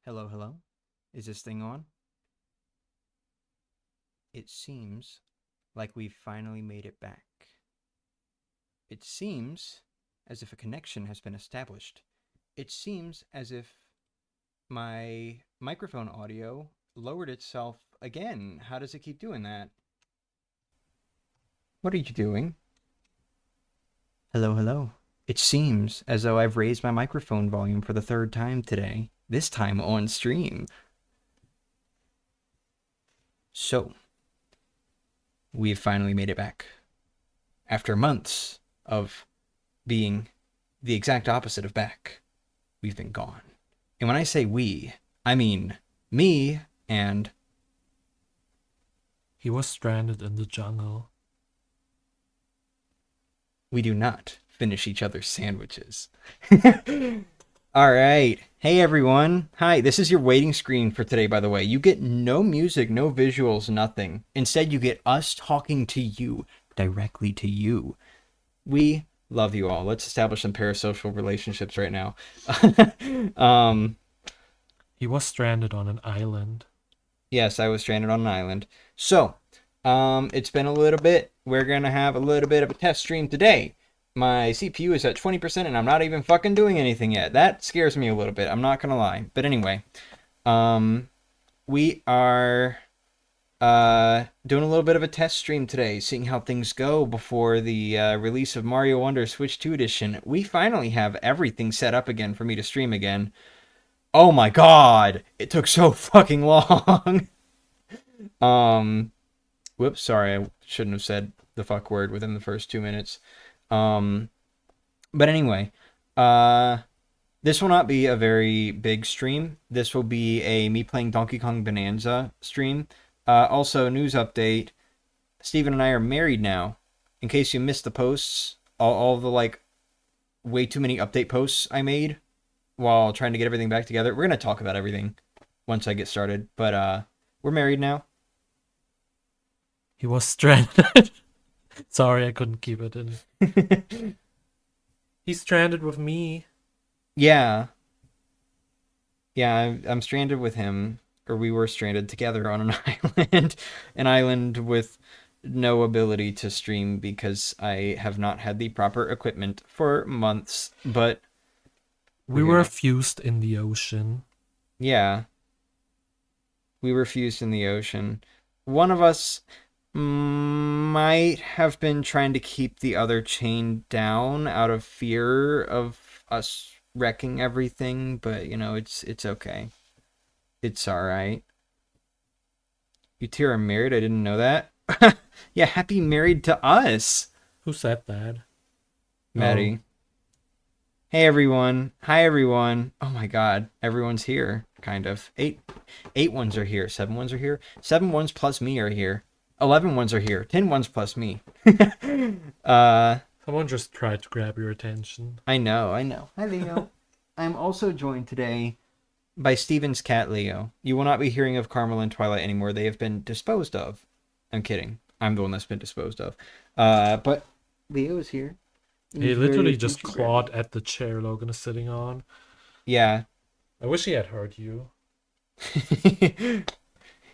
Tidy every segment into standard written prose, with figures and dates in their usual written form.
Hello, hello. Is this thing on? It seems like we've finally made it back. It seems as if a connection has been established. It seems as if my microphone audio lowered itself again. How does it keep doing that? What are you doing? Hello, hello. It seems as though I've raised my microphone volume for the third time today, this time on stream. So, we've finally made it back. After months of being the exact opposite of back, we've been gone. And when I say we, I mean me and... He was stranded in the jungle. We do not finish each other's sandwiches. All right. Hey, everyone. Hi, this is your waiting screen for today, by the way. You get no music, no visuals, nothing. Instead, you get us talking to you, directly to you. We love you all. Let's establish some parasocial relationships right now. He was stranded on an island. Yes, I was stranded on an island. So, it's been a little bit. We're going to have a little bit of a test stream today. My CPU is at 20% and I'm not even fucking doing anything yet. That scares me a little bit. I'm not going to lie. But anyway, we are doing a little bit of a test stream today, seeing how things go before the release of Mario Wonder Switch 2 Edition. We finally have everything set up again for me to stream again. Oh my god! It took so fucking long! Whoops, sorry, I shouldn't have said the fuck word within the first 2 minutes. But anyway, this will not be a very big stream. This will be a me playing Donkey Kong Bonanza stream. Also, news update, Steven and I are married now. In case you missed the posts, all the, like, way too many update posts I made while trying to get everything back together. We're going to talk about everything once I get started. But, we're married now. He was stranded. Sorry, I couldn't keep it in. He's stranded with me. Yeah. Yeah, I'm stranded with him. Or we were stranded together on an island. An island with no ability to stream because I have not had the proper equipment for months. But We were fused in the ocean. yeah. We were fused in the ocean. One of us might have been trying to keep the other chained down out of fear of us wrecking everything, but you know, it's okay. It's alright. You two are married? I didn't know that. Yeah, happy married to us. Who said that? Maddie. Oh. Hey everyone. Hi everyone. Oh my god. Everyone's here, kind of. Eight ones are here. 7 ones are here. 7 ones plus me are here. 11 ones are here. 10 ones plus me. Someone just tried to grab your attention. I know. Hi Leo. I'm also joined today by Steven's cat Leo. You will not be hearing of Carmel and Twilight anymore. They have been disposed of. I'm kidding. I'm the one that's been disposed of. But Leo is here. He literally just clawed at the chair Logan is sitting on. Yeah. I wish he had heard you.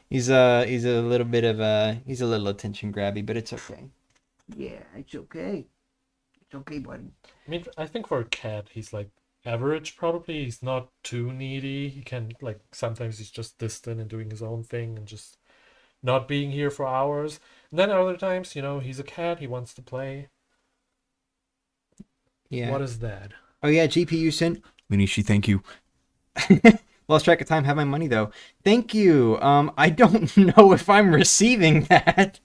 He's a little bit of he's a little attention grabby, but it's okay. Yeah, it's okay. It's okay, buddy. I mean, I think for a cat, he's like average probably. He's not too needy. He can, like, sometimes he's just distant and doing his own thing and just not being here for hours. And then other times, you know, he's a cat. He wants to play. Yeah. What is that? Oh yeah, GPU sent. Minishi, thank you. Lost track of time. Have my money though. Thank you. I don't know if I'm receiving that.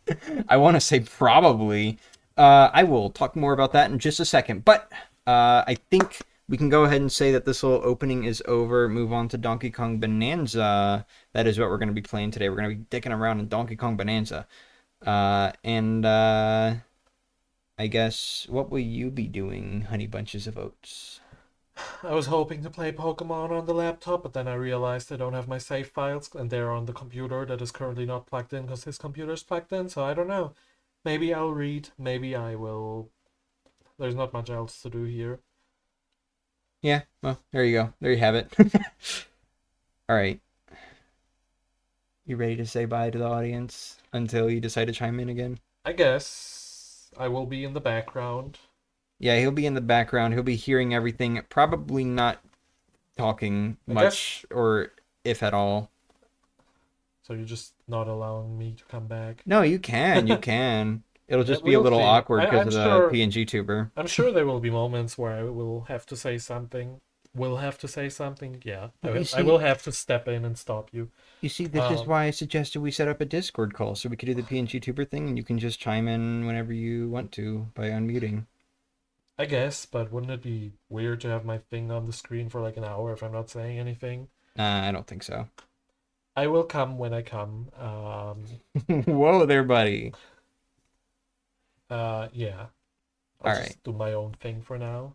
I want to say probably. I will talk more about that in just a second. But I think we can go ahead and say that this little opening is over. Move on to Donkey Kong Bonanza. That is what we're going to be playing today. We're going to be dicking around in Donkey Kong Bonanza. I guess, what will you be doing, Honey Bunches of Oats? I was hoping to play Pokemon on the laptop, but then I realized I don't have my save files, and they're on the computer that is currently not plugged in because his computer is plugged in, so I don't know. Maybe I'll read, maybe I will. There's not much else to do here. Yeah, well, there you go. There you have it. All right. You ready to say bye to the audience until you decide to chime in again? I guess I will be in the background. Yeah, he'll be in the background. He'll be hearing everything, probably not talking I guess much or if at all. so. You're just not allowing me to come back. No, you can. You can. It'll just be a We'll little see. awkward because I'm of the sure. PNG tuber. I'm sure there will be moments where I will have to say something. Will have to say something. Yeah, You I will see, have to step in and stop you. this is Um, why I suggested we set up a Discord call so we could do the PNG tuber thing and you can just chime in whenever you want to by unmuting. I guess, but wouldn't it be weird to have my thing on the screen for like an hour if I'm not saying anything? I don't think so. I will come when I come. Whoa there, buddy. Yeah, I'll All right. just do my own thing for now.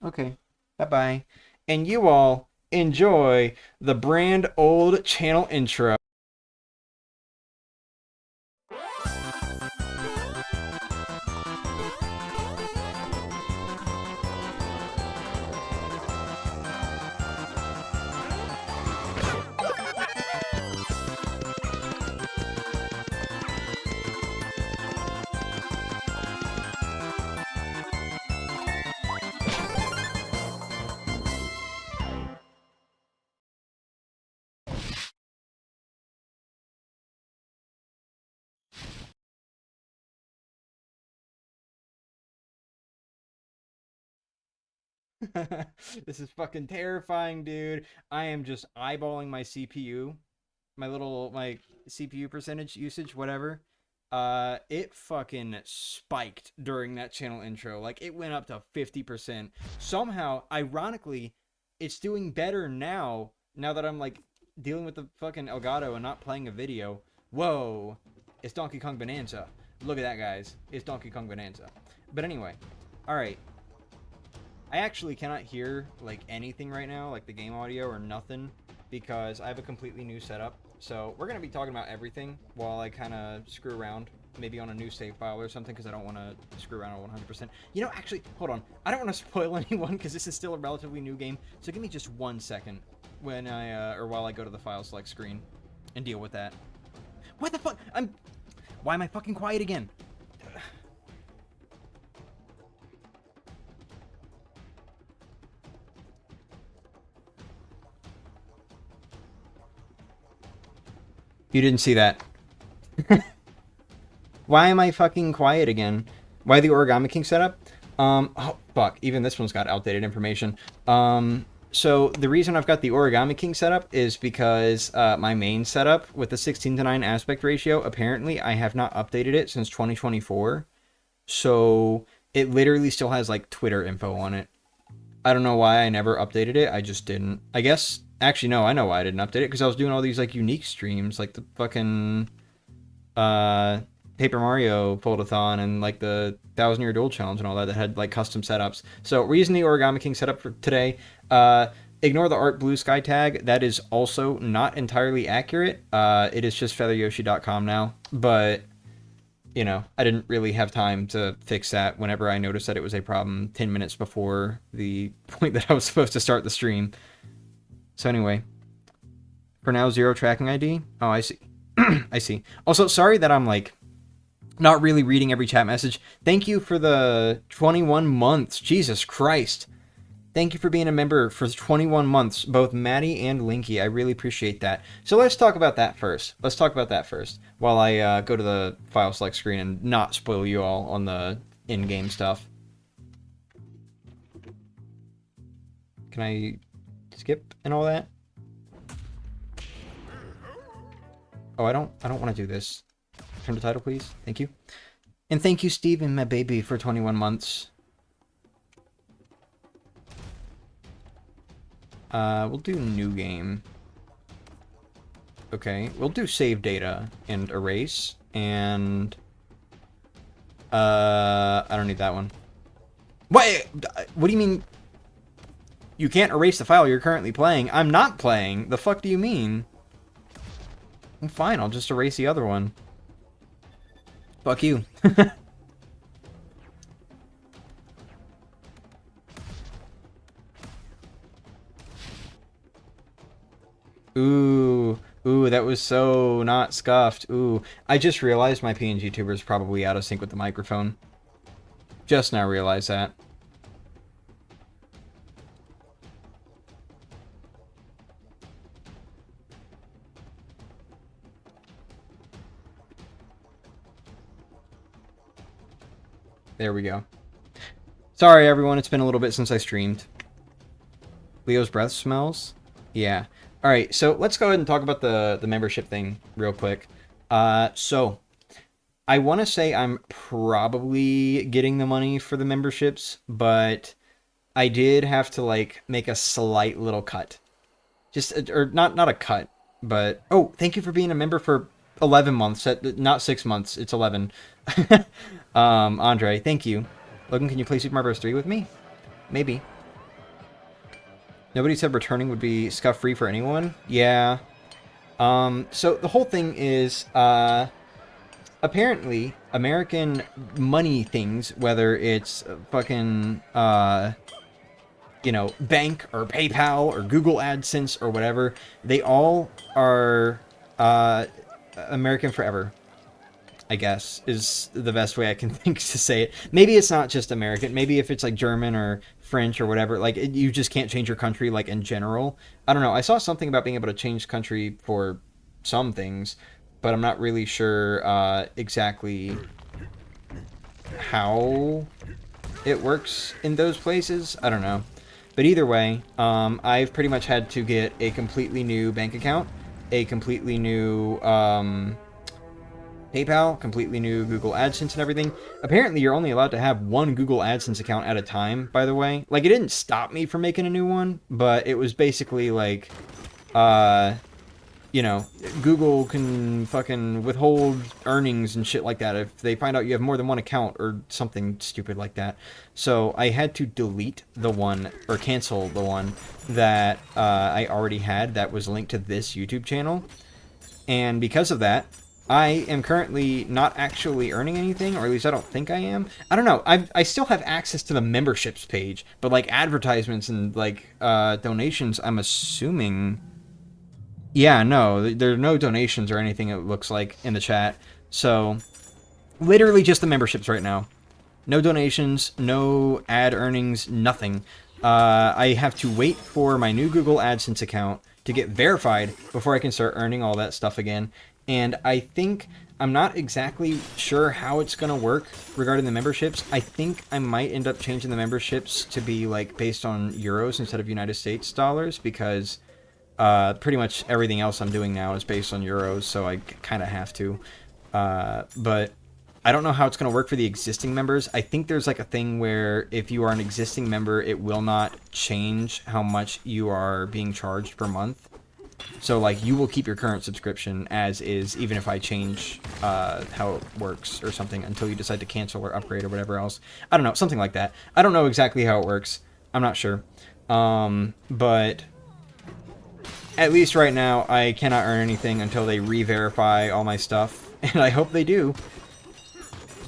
Okay. Bye-bye. And you all enjoy the brand old channel intro. This is fucking terrifying, dude. I am just eyeballing my CPU, my CPU percentage usage, whatever. It fucking spiked during that channel intro. Like it went up to 50%. Somehow, ironically, it's doing better now that I'm like dealing with the fucking Elgato and not playing a video. Whoa. It's Donkey Kong Bonanza. Look at that, guys. It's Donkey Kong Bonanza. But anyway, all right. I actually cannot hear like anything right now, like the game audio or nothing, because I have a completely new setup. So we're gonna be talking about everything while I kind of screw around, maybe on a new save file or something, because I don't want to screw around on 100%. You know, actually, hold on. I don't want to spoil anyone because this is still a relatively new game. So give me just 1 second when or while I go to the file select screen and deal with that. What the fuck? Why am I fucking quiet again? You didn't see that. Why am I fucking quiet again? Why the Origami King setup? Oh, fuck. Even this one's got outdated information. So the reason I've got the Origami King setup is because my main setup with the 16:9 aspect ratio, apparently I have not updated it since 2024. So it literally still has like Twitter info on it. I don't know why I never updated it. I just didn't. I guess, actually, no, I know why I didn't update it because I was doing all these like unique streams, like the fucking uh Paper Mario Foldathon and like the 1,000 Year Duel Challenge and all that had like custom setups. So we're using the Origami King setup for today. Ignore the Art Blue Sky tag. That is also not entirely accurate. It is just featheryoshi.com now, but you know, I didn't really have time to fix that whenever I noticed that it was a problem 10 minutes before the point that I was supposed to start the stream. So anyway, for now, 0 tracking ID. Oh, I see. I see. Also, sorry that I'm like not really reading every chat message. Thank you for the 21 months. Jesus Christ. Thank you for being a member for 21 months, both Maddie and Linky. I really appreciate that. So let's talk about that first. While I go to the file select screen and not spoil you all on the in-game stuff. Can I skip and all that? Oh, I don't want to do this. Turn the title, please. Thank you. And thank you, Steven, my baby, for 21 months. We'll do new game. Okay, we'll do save data and erase, and I don't need that one. What do you mean? You can't erase the file you're currently playing. I'm not playing. The fuck do you mean? Well, fine, I'll just erase the other one. Fuck you. Ooh, ooh, that was so not scuffed. Ooh, I just realized my PNG tuber is probably out of sync with the microphone. Just now realized that. There we go. Sorry, everyone. It's been a little bit since I streamed. Leo's breath smells? Yeah. All right, so let's go ahead and talk about the membership thing real quick. So I want to say I'm probably getting the money for the memberships, but I did have to like make a slight little cut. Just or not a cut, but oh, thank you for being a member for 11 months, not 6 months. It's 11. Andre, thank you. Logan, can you play Super Mario Bros. 3 with me? Maybe. Nobody said returning would be scuff free for anyone. Yeah. So the whole thing is, apparently American money things, whether it's fucking, you know, bank or PayPal or Google AdSense or whatever, they all are, American forever. I guess, is the best way I can think to say it. Maybe it's not just American. Maybe if it's like German or French or whatever, like you just can't change your country like in general. I don't know. I saw something about being able to change country for some things, but I'm not really sure exactly how it works in those places. I don't know. But either way, I've pretty much had to get a completely new bank account, a completely new PayPal, completely new Google AdSense and everything. Apparently, you're only allowed to have one Google AdSense account at a time, by the way. Like, it didn't stop me from making a new one, but it was basically like, you know, Google can fucking withhold earnings and shit like that if they find out you have more than one account or something stupid like that. So I had to delete the one, or cancel the one that I already had that was linked to this YouTube channel. And because of that, I am currently not actually earning anything, or at least I don't think I am. I don't know. I still have access to the memberships page, but like advertisements and like donations, I'm assuming. Yeah, no, there are no donations or anything. It looks like in the chat. So literally just the memberships right now. No donations, no ad earnings, nothing. I have to wait for my new Google AdSense account to get verified before I can start earning all that stuff again. And I think, I'm not exactly sure how it's going to work regarding the memberships. I think I might end up changing the memberships to be like based on euros instead of United States dollars, because pretty much everything else I'm doing now is based on euros, so I kind of have to. But I don't know how it's going to work for the existing members. I think there's like a thing where if you are an existing member, it will not change how much you are being charged per month. So, like, you will keep your current subscription as is, even if I change how it works or something, until you decide to cancel or upgrade or whatever else. I don't know, something like that. I don't know exactly how it works. I'm not sure. But at least right now, I cannot earn anything until they re-verify all my stuff. And I hope they do.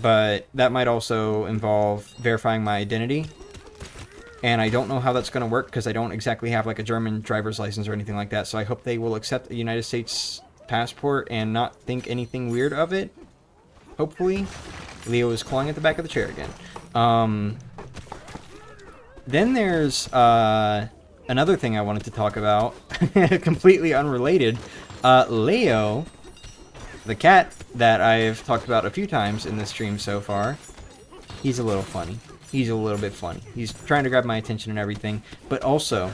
But that might also involve verifying my identity. And I don't know how that's going to work because I don't exactly have like a German driver's license or anything like that. So I hope they will accept a United States passport and not think anything weird of it. Hopefully. Leo is clawing at the back of the chair again. Then there's another thing I wanted to talk about. Completely unrelated. Leo, the cat that I've talked about a few times in this stream so far, he's a little funny. He's a little bit funny. He's trying to grab my attention and everything. But also,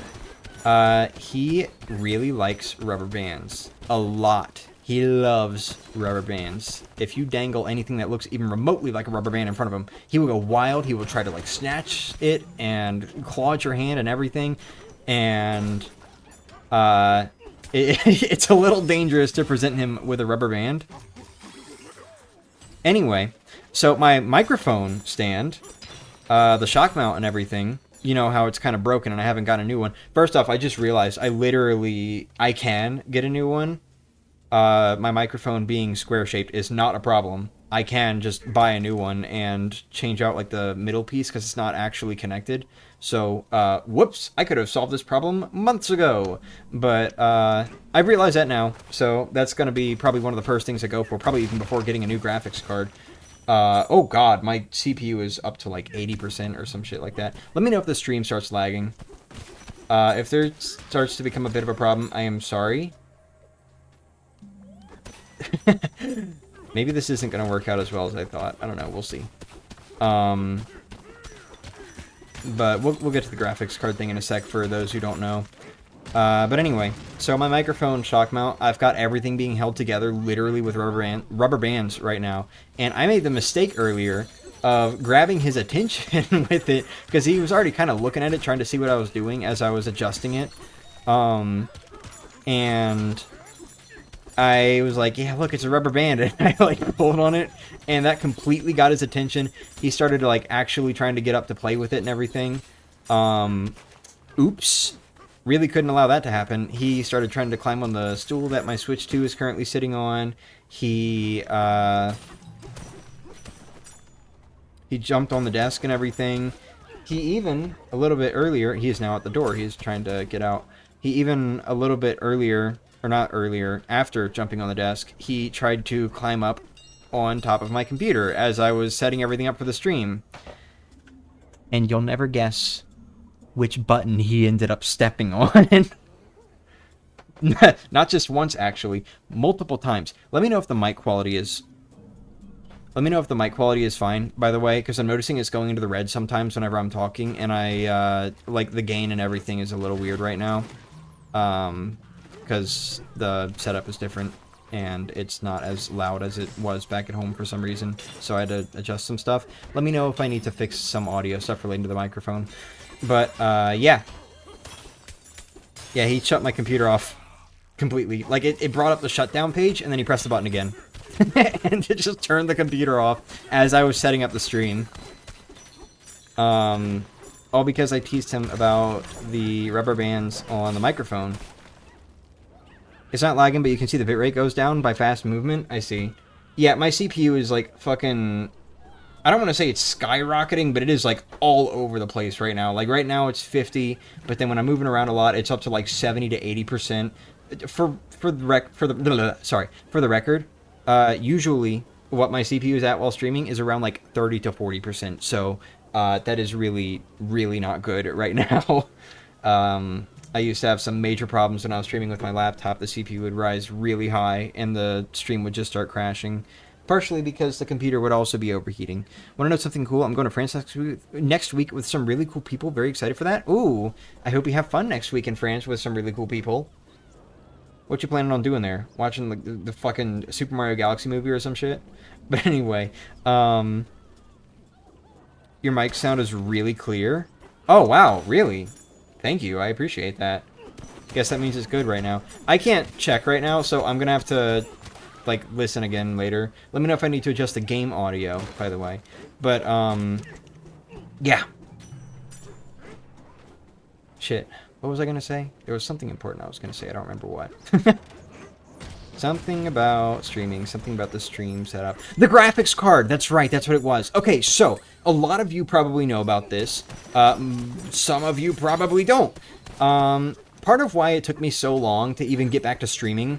he really likes rubber bands. A lot. He loves rubber bands. If you dangle anything that looks even remotely like a rubber band in front of him, he will go wild. He will try to, like, snatch it and claw at your hand and everything. And it's a little dangerous to present him with a rubber band. Anyway, so my microphone stand... the shock mount and everything, you know how it's kind of broken and I haven't got a new one. First off, I just realized I can get a new one. My microphone being square shaped is not a problem. I can just buy a new one and change out like the middle piece because it's not actually connected. So, whoops, I could have solved this problem months ago, but I realize that now. So that's going to be probably one of the first things I go for, probably even before getting a new graphics card. Oh god, my CPU is up to like 80% or some shit like that. Let me know if the stream starts lagging. If there starts to become a bit of a problem, I am sorry. Maybe this isn't going to work out as well as I thought. I don't know. We'll see. But we'll get to the graphics card thing in a sec for those who don't know. But anyway, so my microphone shock mount, I've got everything being held together literally with rubber bands right now. And I made the mistake earlier of grabbing his attention with it because he was already kind of looking at it, trying to see what I was doing as I was adjusting it. And I was like, yeah, look, it's a rubber band. And I like pulled on it, and that completely got his attention. He started like actually trying to get up to play with it and everything. Oops. Really couldn't allow that to happen. He started trying to climb on the stool that my Switch 2 is currently sitting on. He jumped on the desk and everything. He even, a little bit earlier, he is now at the door. He's trying to get out. He even, a little bit earlier, or not earlier, after jumping on the desk, he tried to climb up on top of my computer as I was setting everything up for the stream. And you'll never guess which button he ended up stepping on. Not just once, actually. Multiple times. Let me know if the mic quality is... Let me know if the mic quality is fine, by the way, because I'm noticing it's going into the red sometimes whenever I'm talking, and like, the gain and everything is a little weird right now. Because the setup is different, and it's not as loud as it was back at home for some reason, so I had to adjust some stuff. Let me know if I need to fix some audio stuff relating to the microphone. But, yeah. Yeah, he shut my computer off completely. Like, it brought up the shutdown page, and then he pressed the button again. And it just turned the computer off as I was setting up the stream. All because I teased him about the rubber bands on the microphone. It's not lagging, but you can see the bitrate goes down by fast movement. I see. Yeah, my CPU is, like, fucking... I don't want to say it's skyrocketing, but it is like all over the place right now. Like right now it's 50, but then when I'm moving around a lot, it's up to like 70 to 80%. For the record, usually what my CPU is at while streaming is around like 30 to 40%. So that is really, really not good right now. I used to have some major problems when I was streaming with my laptop. The CPU would rise really high and the stream would just start crashing. Partially because the computer would also be overheating. Want to know something cool? I'm going to France next week with some really cool people. Very excited for that. Ooh, I hope you have fun next week in France with some really cool people. What you planning on doing there? Watching the fucking Super Mario Galaxy movie or some shit? But anyway, your mic sound is really clear. Oh, wow, really? Thank you, I appreciate that. Guess that means it's good right now. I can't check right now, so I'm going to have to... like, listen again later. Let me know if I need to adjust the game audio, by the way. But, yeah. Shit. What was I gonna say? There was something important I was gonna say. I don't remember what. Something about streaming. Something about the stream setup. The graphics card! That's right, that's what it was. Okay, so, a lot of you probably know about this. Some of you probably don't. Part of why it took me so long to even get back to streaming,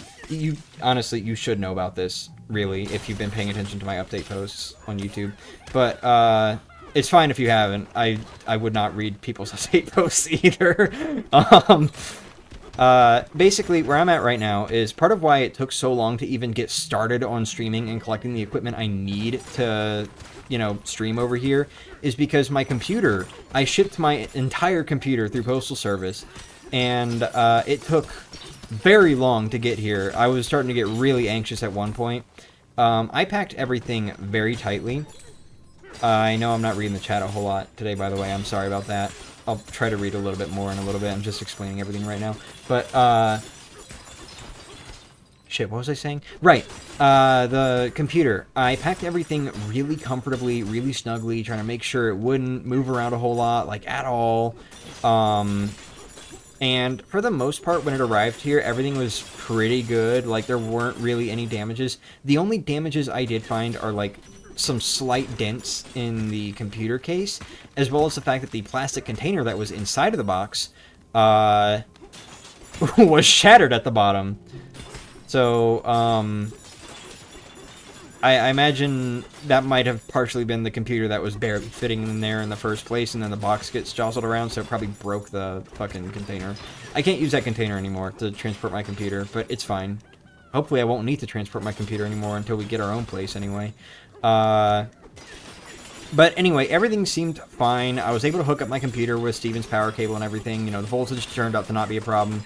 honestly, you should know about this, really, if you've been paying attention to my update posts on YouTube. But, it's fine if you haven't. I would not read people's update posts either. Basically, where I'm at right now is part of why it took so long to even get started on streaming and collecting the equipment I need to, you know, stream over here, is because my computer, I shipped my entire computer through Postal Service, and it took very long to get here. I was starting to get really anxious at one point. I packed everything very tightly. I know I'm not reading the chat a whole lot today, by the way. I'm sorry about that. I'll try to read a little bit more in a little bit. I'm just explaining everything right now. But, shit, what was I saying? Right, the computer. I packed everything really comfortably, really snugly, trying to make sure it wouldn't move around a whole lot, like, at all. And for the most part, when it arrived here, everything was pretty good. Like, there weren't really any damages. The only damages I did find are, like, some slight dents in the computer case, as well as the fact that the plastic container that was inside of the box was shattered at the bottom. So, I imagine that might have partially been the computer that was barely fitting in there in the first place, and then the box gets jostled around, so it probably broke the fucking container. I can't use that container anymore to transport my computer, but it's fine. Hopefully I won't need to transport my computer anymore until we get our own place anyway. But anyway, everything seemed fine. I was able to hook up my computer with Steven's power cable and everything. You know, the voltage turned out to not be a problem.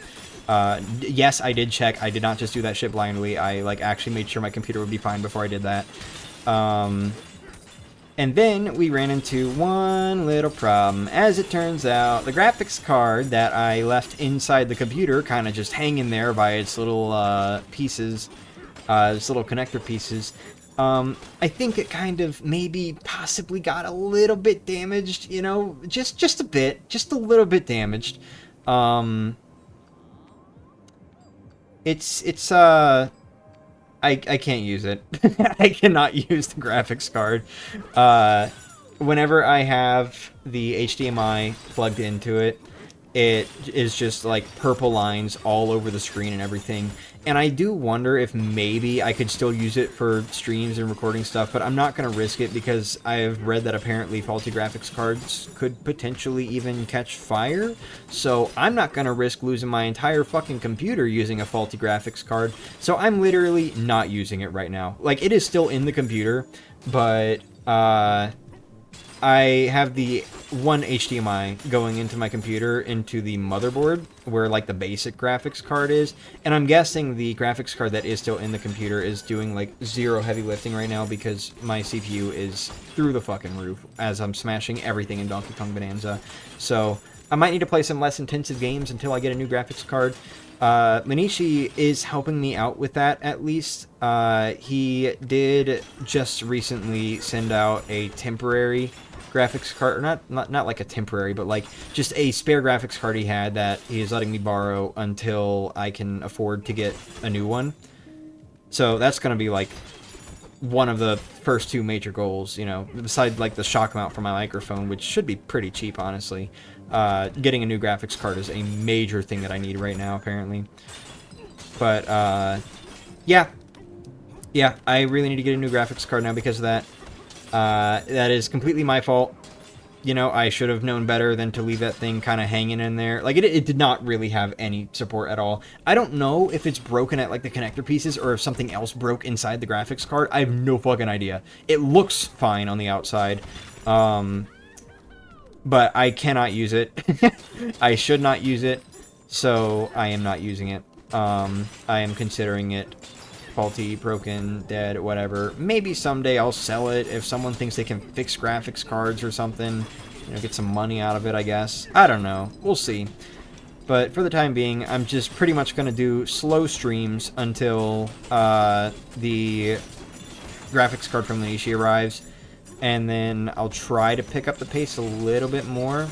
Yes, I did check. I did not just do that shit blindly. I, like, actually made sure my computer would be fine before I did that. And then we ran into one little problem. As it turns out, the graphics card that I left inside the computer, kind of just hanging there by its little pieces, its little connector pieces, I think it kind of maybe possibly got a little bit damaged, you know, just a bit, just a little bit damaged. I can't use it. I cannot use the graphics card. Whenever I have the HDMI plugged into it, it is just like purple lines all over the screen and everything. And I do wonder if maybe I could still use it for streams and recording stuff, but I'm not going to risk it because I've read that apparently faulty graphics cards could potentially even catch fire. So I'm not going to risk losing my entire fucking computer using a faulty graphics card. So I'm literally not using it right now. Like, it is still in the computer, but I have the one HDMI going into my computer into the motherboard where, like, the basic graphics card is, and I'm guessing the graphics card that is still in the computer is doing, like, zero heavy lifting right now because my CPU is through the fucking roof as I'm smashing everything in Donkey Kong Bonanza. So I might need to play some less intensive games until I get a new graphics card. Manishi is helping me out with that, at least. He did just recently send out a temporary graphics card, or not like a temporary, but like just a spare graphics card he had that he is letting me borrow until I can afford to get a new one. So that's going to be like one of the first two major goals, you know, besides like the shock mount for my microphone, which should be pretty cheap, honestly. Getting a new graphics card is a major thing that I need right now, apparently. But, yeah, I really need to get a new graphics card now because of that. That is completely my fault. You know, I should have known better than to leave that thing kind of hanging in there. Like, it did not really have any support at all. I don't know if it's broken at, like, the connector pieces or if something else broke inside the graphics card. I have no fucking idea. It looks fine on the outside. But I cannot use it. I should not use it, so I am not using it. I am considering it faulty, broken, dead, whatever. Maybe someday I'll sell it if someone thinks they can fix graphics cards or something. You know, get some money out of it, I guess. I don't know. We'll see. But for the time being, I'm just pretty much going to do slow streams until the graphics card from Manishi arrives. And then I'll try to pick up the pace a little bit more.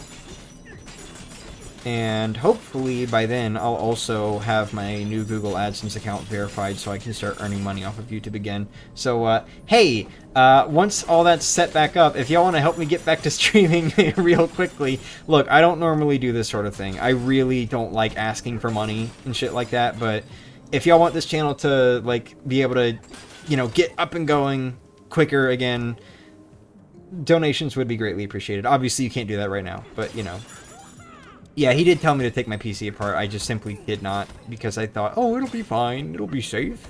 And hopefully by then I'll also have my new Google AdSense account verified so I can start earning money off of YouTube again. So, hey, once all that's set back up, if y'all want to help me get back to streaming real quickly, look, I don't normally do this sort of thing. I really don't like asking for money and shit like that, but if y'all want this channel to, like, be able to, you know, get up and going quicker again, donations would be greatly appreciated. Obviously, you can't do that right now, but, you know. Yeah, he did tell me to take my PC apart. I just simply did not because I thought, oh, it'll be fine. It'll be safe.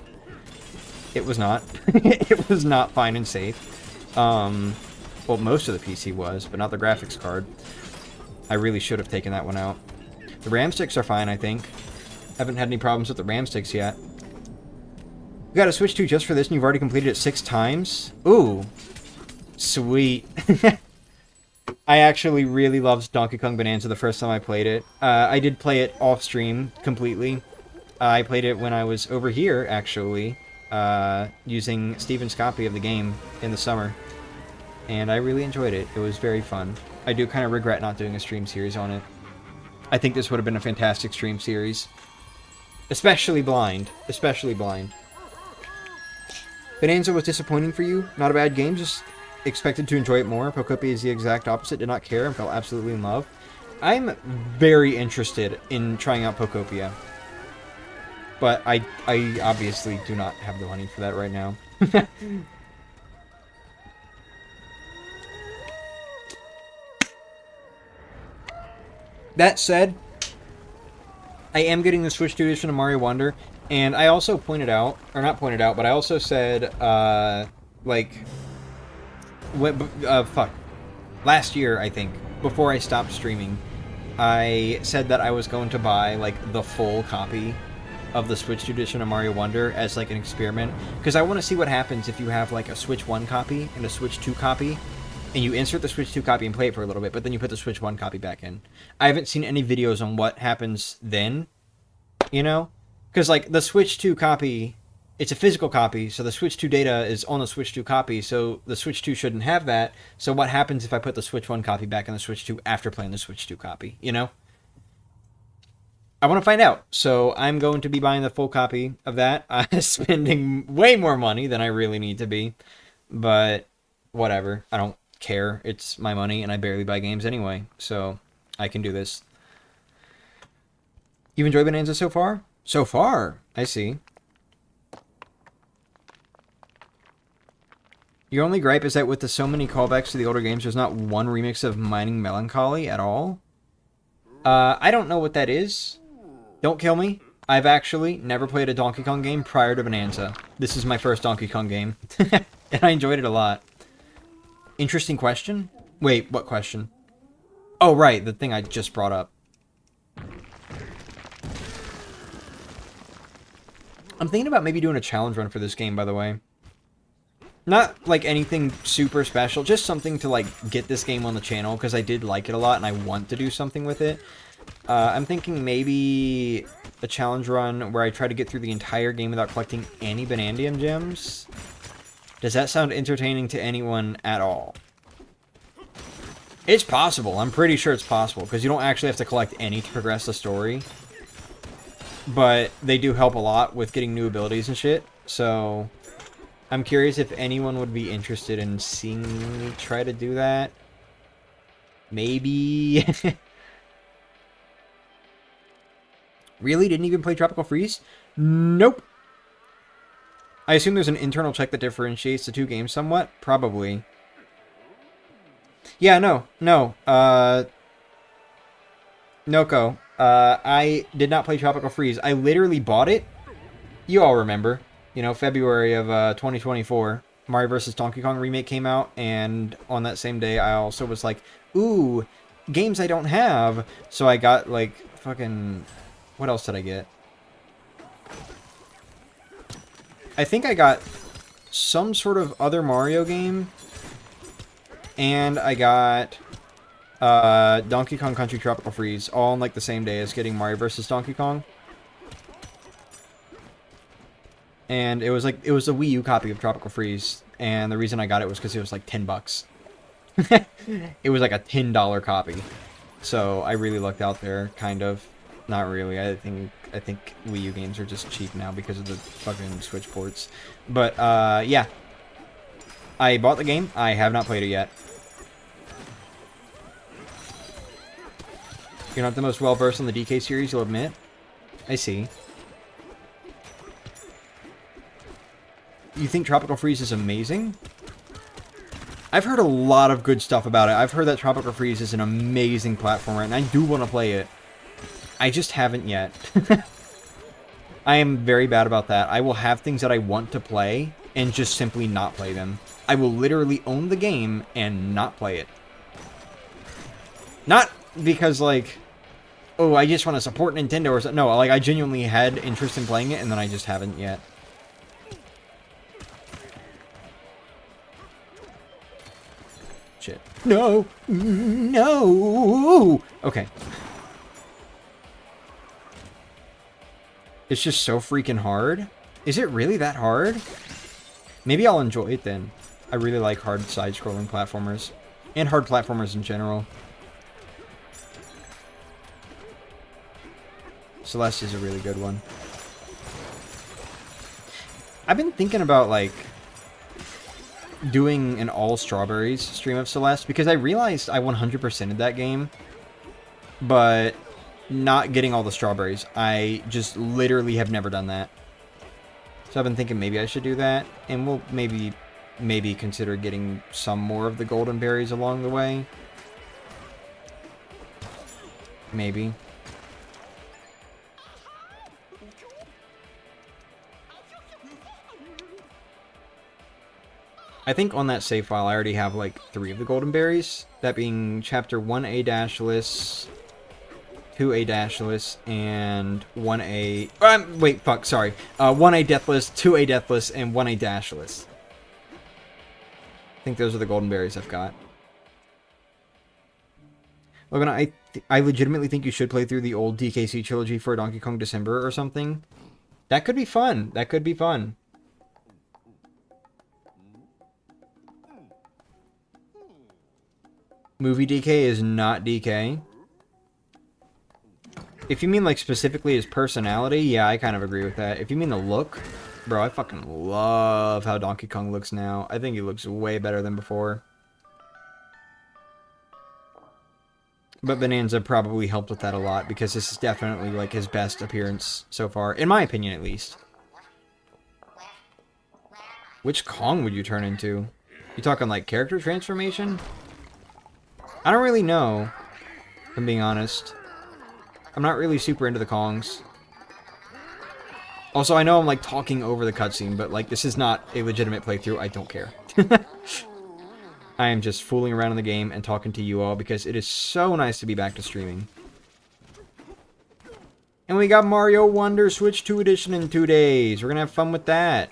It was not. It was not fine and safe. Well, most of the PC was, but not the graphics card. I really should have taken that one out. The RAM sticks are fine, I think. Haven't had any problems with the RAM sticks yet. We got a Switch 2 just for this, and you've already completed it 6 times? Ooh. Sweet. I actually really loved Donkey Kong Bonanza the first time I played it. I did play it off-stream completely. I played it when I was over here, actually, using Steven's copy of the game in the summer. And I really enjoyed it. It was very fun. I do kind of regret not doing a stream series on it. I think this would have been a fantastic stream series. Especially blind. Especially blind. Bonanza was disappointing for you. Not a bad game, just expected to enjoy it more. Pokopia is the exact opposite. Did not care and fell absolutely in love. I'm very interested in trying out Pokopia. But I obviously do not have the money for that right now. That said, I am getting the Switch 2 edition of Mario Wonder, and I also pointed out, or not pointed out, but I also said, last year, I think, before I stopped streaming, I said that I was going to buy, like, the full copy of the Switch 2 edition of Mario Wonder as, like, an experiment, because I want to see what happens if you have, like, a Switch 1 copy and a Switch 2 copy, and you insert the Switch 2 copy and play it for a little bit, but then you put the Switch 1 copy back in. I haven't seen any videos on what happens then, you know? Because, like, the Switch 2 copy, it's a physical copy, so the Switch 2 data is on the Switch 2 copy, so the Switch 2 shouldn't have that. So what happens if I put the Switch 1 copy back in the Switch 2 after playing the Switch 2 copy, you know? I want to find out, so I'm going to be buying the full copy of that. I'm spending way more money than I really need to be, but whatever. I don't care. It's my money, and I barely buy games anyway, so I can do this. You've enjoyed Bonanza so far? So far, I see. Your only gripe is that with the so many callbacks to the older games, there's not one remix of Mining Melancholy at all? I don't know what that is. Don't kill me. I've actually never played a Donkey Kong game prior to Bonanza. This is my first Donkey Kong game, and I enjoyed it a lot. Interesting question? Wait, what question? Oh, right, the thing I just brought up. I'm thinking about maybe doing a challenge run for this game, by the way. Not, like, anything super special, just something to, like, get this game on the channel, because I did like it a lot, and I want to do something with it. I'm thinking maybe a challenge run where I try to get through the entire game without collecting any Banandium gems. Does that sound entertaining to anyone at all? It's possible. I'm pretty sure it's possible, because you don't actually have to collect any to progress the story. But they do help a lot with getting new abilities and shit, so I'm curious if anyone would be interested in seeing me try to do that. Maybe. Really? Didn't even play Tropical Freeze? Nope. I assume there's an internal check that differentiates the two games somewhat? Probably. Yeah, no. Noko. I did not play Tropical Freeze. I literally bought it. You all remember. You know, February of 2024. Mario vs. Donkey Kong Remake came out, and on that same day, I also was like, ooh, games I don't have. So I got, like, fucking... What else did I get? I think I got some sort of other Mario game. And I got Donkey Kong Country Tropical Freeze, all on, like, the same day as getting Mario vs. Donkey Kong. And it was a Wii U copy of Tropical Freeze, and the reason I got it was because it was like $10. It was like a $10 copy, so I really lucked out there, kind of. Not really. I think Wii U games are just cheap now because of the fucking Switch ports. But yeah, I bought the game. I have not played it yet. You're not the most well versed on the DK series, you'll admit. I see. You think Tropical Freeze is amazing? I've heard a lot of good stuff about it. I've heard that Tropical Freeze is an amazing platformer, and I do want to play it. I just haven't yet. I am very bad about that. I will have things that I want to play, and just simply not play them. I will literally own the game, and not play it. Not because, like, oh, I just want to support Nintendo or something. No, like, I genuinely had interest in playing it, and then I just haven't yet. Shit. No! No! Okay. It's just so freaking hard. Is it really that hard? Maybe I'll enjoy it then. I really like hard side-scrolling platformers. And hard platformers in general. Celeste is a really good one. I've been thinking about, like, doing an all strawberries stream of Celeste, because I realized I 100%ed that game, but not getting all the strawberries. I just literally have never done that. So I've been thinking maybe I should do that, and we'll maybe consider getting some more of the golden berries along the way. Maybe. I think on that save file I already have like 3 of the golden berries. That being chapter 1A dashless, 2A dashless, and 1A... wait, fuck, sorry. 1A deathless, 2A deathless, and 1A dashless. I think those are the golden berries I've got. Logan, I legitimately think you should play through the old DKC trilogy for Donkey Kong December or something. That could be fun. That could be fun. Movie DK is not DK. If you mean, like, specifically his personality, yeah, I kind of agree with that. If you mean the look, bro, I fucking love how Donkey Kong looks now. I think he looks way better than before. But Bonanza probably helped with that a lot, because this is definitely, like, his best appearance so far. In my opinion, at least. Which Kong would you turn into? You talking, like, character transformation? I don't really know, if I'm being honest. I'm not really super into the Kongs. Also, I know I'm, like, talking over the cutscene, but, like, this is not a legitimate playthrough. I don't care. I am just fooling around in the game and talking to you all because it is so nice to be back to streaming. And we got Mario Wonder Switch 2 Edition in 2 days. We're going to have fun with that.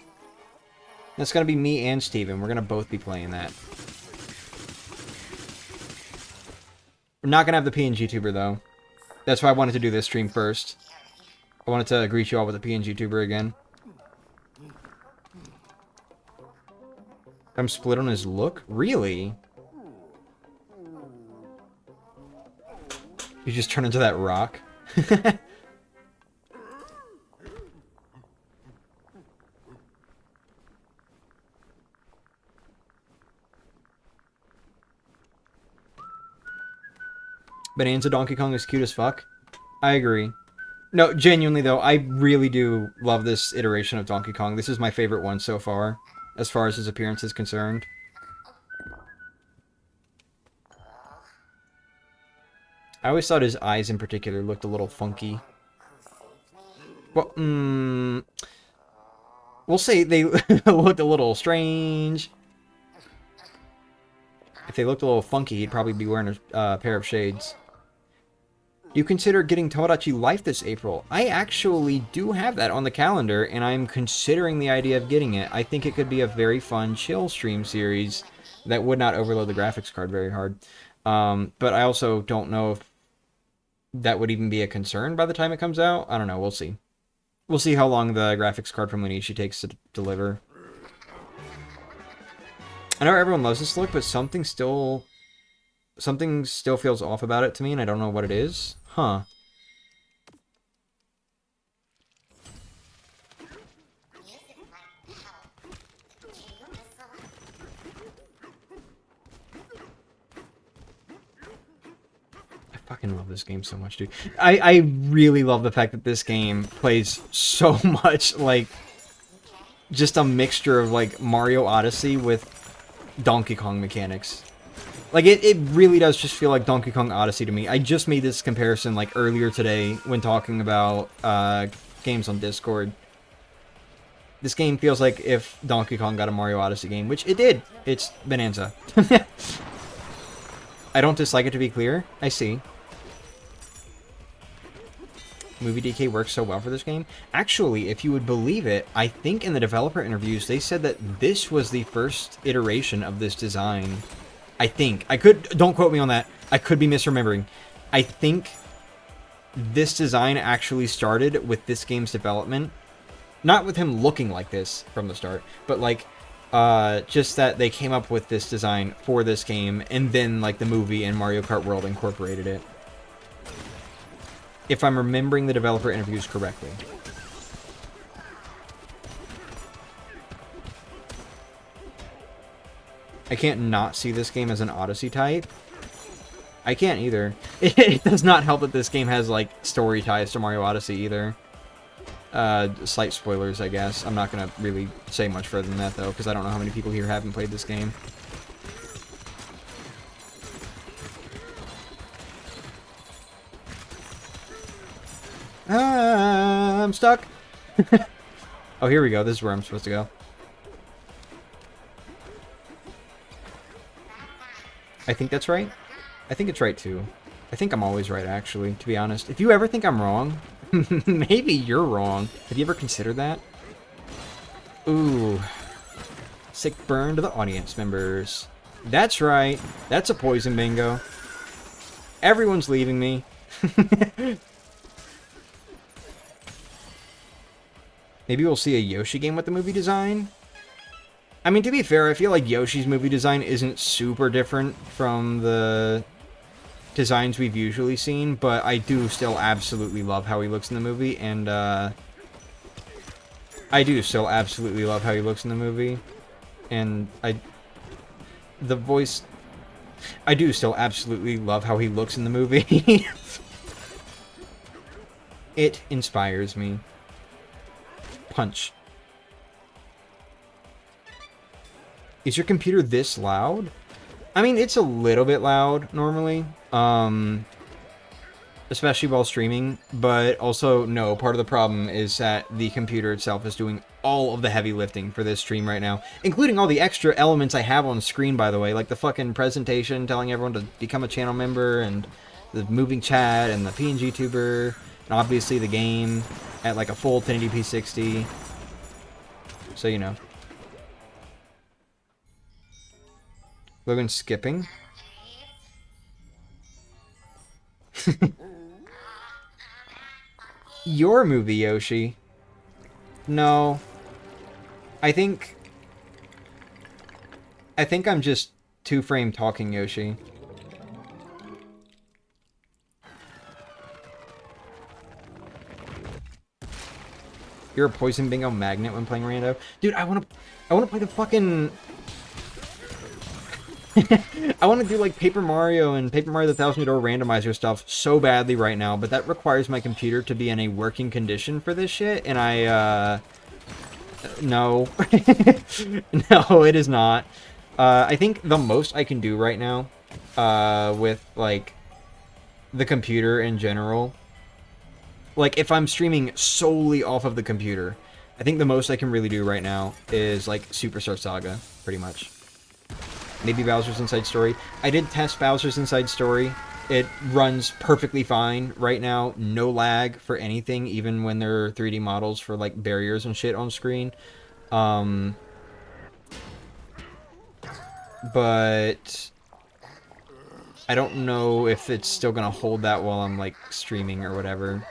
That's going to be me and Steven. We're going to both be playing that. We're not going to have the PNG tuber, though. That's why I wanted to do this stream first. I wanted to greet you all with the PNG tuber again. I'm split on his look? Really? You just turn into that rock? Bonanza Donkey Kong is cute as fuck. I agree. No, genuinely though, I really do love this iteration of Donkey Kong. This is my favorite one so far as his appearance is concerned. I always thought his eyes in particular looked a little funky. Well, we'll say they looked a little strange. If they looked a little funky, he'd probably be wearing a pair of shades. You consider getting Tomodachi Life this April? I actually do have that on the calendar, and I'm considering the idea of getting it. I think it could be a very fun, chill stream series that would not overload the graphics card very hard. But I also don't know if that would even be a concern by the time it comes out. I don't know. We'll see. We'll see how long the graphics card from Onishi takes to deliver. I know everyone loves this look, but something still feels off about it to me, and I don't know what it is. Huh. I fucking love this game so much, dude. I really love the fact that this game plays so much like just a mixture of like Mario Odyssey with Donkey Kong mechanics. Like, it really does just feel like Donkey Kong Odyssey to me. I just made this comparison, like, earlier today when talking about games on Discord. This game feels like if Donkey Kong got a Mario Odyssey game, which it did. It's Bonanza. I don't dislike it, to be clear. I see. Movie DK works so well for this game. Actually, if you would believe it, I think in the developer interviews, they said that this was the first iteration of this design. I think. Don't quote me on that. I could be misremembering. I think this design actually started with this game's development. Not with him looking like this from the start, but like, just that they came up with this design for this game, and then like the movie and Mario Kart World incorporated it. if I'm remembering the developer interviews correctly. I can't not see this game as an Odyssey type. I can't either. It does not help that this game has, like, story ties to Mario Odyssey either. Slight spoilers, I guess. I'm not gonna really say much further than that, though, because I don't know how many people here haven't played this game. I'm stuck! Oh, here we go. This is where I'm supposed to go. I think that's right. I think it's right, too. I think I'm always right, actually, to be honest. If you ever think I'm wrong, maybe you're wrong. Have you ever considered that? Ooh. Sick burn to the audience members. That's right. That's a poison bingo. Everyone's leaving me. Maybe we'll see a Yoshi game with the movie design? I mean, to be fair, I feel like Yoshi's movie design isn't super different from the designs we've usually seen, but I do still absolutely love how he looks in the movie, and, I do still absolutely love how he looks in the movie, and the voice, I do still absolutely love how he looks in the movie. It inspires me. Punch. Is your computer this loud? I mean, it's a little bit loud normally, especially while streaming, but also, no, part of the problem is that the computer itself is doing all of the heavy lifting for this stream right now, including all the extra elements I have on screen, by the way, like the fucking presentation telling everyone to become a channel member, and the moving chat, and the PNG tuber, and obviously the game at like a full 1080p 60, so you know. Logan skipping. Your movie, Yoshi. No. I think I'm just two-frame talking Yoshi. You're a poison bingo magnet when playing rando. Dude, I wanna play the fucking I want to do like Paper Mario and Paper Mario the Thousand Year Door randomizer stuff so badly right now, but that requires my computer to be in a working condition for this shit, and no. No, it is not. I think the most I can do right now, with, like, the computer in general, like, if I'm streaming solely off of the computer, I think the most I can really do right now is, like, Superstar Saga, pretty much. Maybe Bowser's Inside Story. I did test Bowser's Inside Story. It runs perfectly fine right now. No lag for anything, even when there are 3D models for, like, barriers and shit on screen. But I don't know if it's still gonna hold that while I'm, like, streaming or whatever.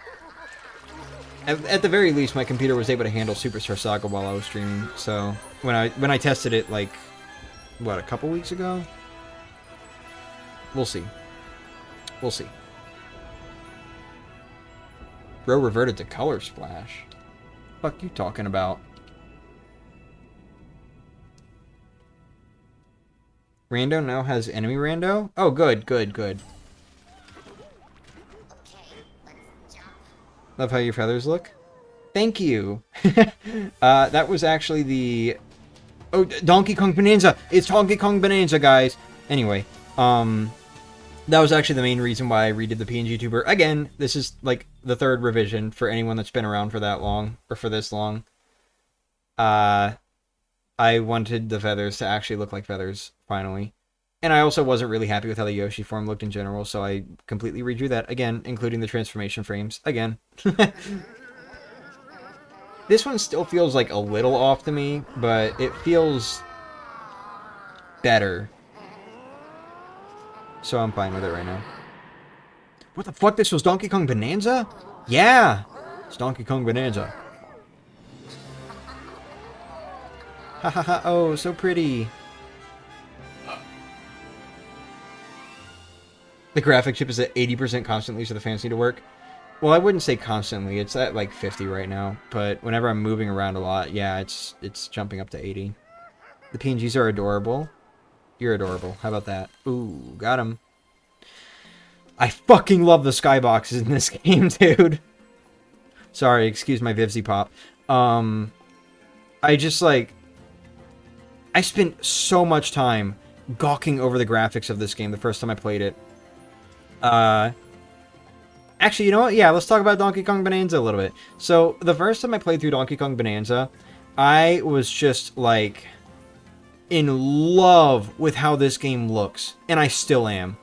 At the very least, my computer was able to handle Superstar Saga while I was streaming, so when I tested it, like, what, a couple weeks ago? We'll see. We'll see. Bro reverted to Color Splash. Fuck you talking about? Rando now has enemy rando? Oh, good, good, good. Love how your feathers look. Thank you. That was actually the... Oh, Donkey Kong Bonanza! It's Donkey Kong Bonanza, guys! Anyway, that was actually the main reason why I redid the PNG tuber. Again, this is, like, the third revision for anyone that's been around for that long, or for this long. I wanted the feathers to actually look like feathers, finally. And I also wasn't really happy with how the Yoshi form looked in general, so I completely redrew that, again, including the transformation frames, again. This one still feels like a little off to me, but it feels better. So I'm fine with it right now. What the fuck? This was Donkey Kong Bonanza? Yeah! It's Donkey Kong Bonanza. Ha ha ha, oh, so pretty. The graphic chip is at 80% constantly, so the fans need to work. Well, I wouldn't say constantly. It's at like 50 right now. But whenever I'm moving around a lot, yeah, it's jumping up to 80. The PNGs are adorable. You're adorable. How about that? Ooh, got him. I fucking love the skyboxes in this game, dude. Sorry, excuse my Vivsy pop. I just like... I spent so much time gawking over the graphics of this game the first time I played it. Actually, you know what? Yeah, let's talk about Donkey Kong Bonanza a little bit. So, the first time I played through Donkey Kong Bonanza, I was just, like, in love with how this game looks. And I still am.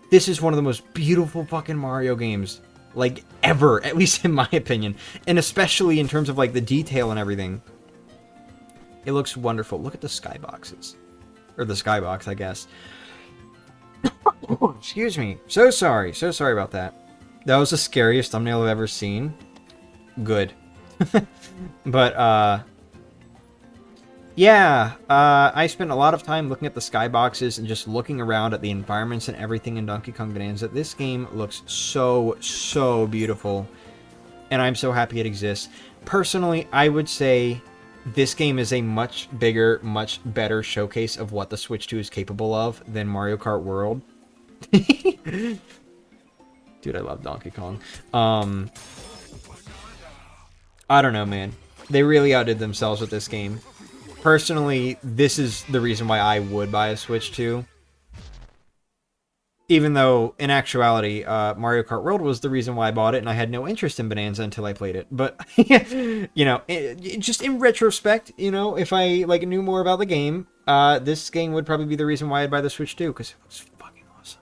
This is one of the most beautiful fucking Mario games, like, ever, at least in my opinion. And especially in terms of, like, the detail and everything. It looks wonderful. Look at the skyboxes. Or the skybox, I guess. Excuse me. So sorry. So sorry about that. That was the scariest thumbnail I've ever seen. Good. But, yeah, I spent a lot of time looking at the skyboxes and just looking around at the environments and everything in Donkey Kong Bonanza. This game looks so, so beautiful, and I'm so happy it exists. Personally, I would say this game is a much bigger, much better showcase of what the Switch 2 is capable of than Mario Kart World. Dude, I love Donkey Kong. I don't know, man. They really outdid themselves with this game. Personally, this is the reason why I would buy a Switch 2. Even though, in actuality, Mario Kart World was the reason why I bought it, and I had no interest in Bonanza until I played it. But, you know, just in retrospect, you know, if I, like, knew more about the game, this game would probably be the reason why I'd buy the Switch 2, because it looks fucking awesome.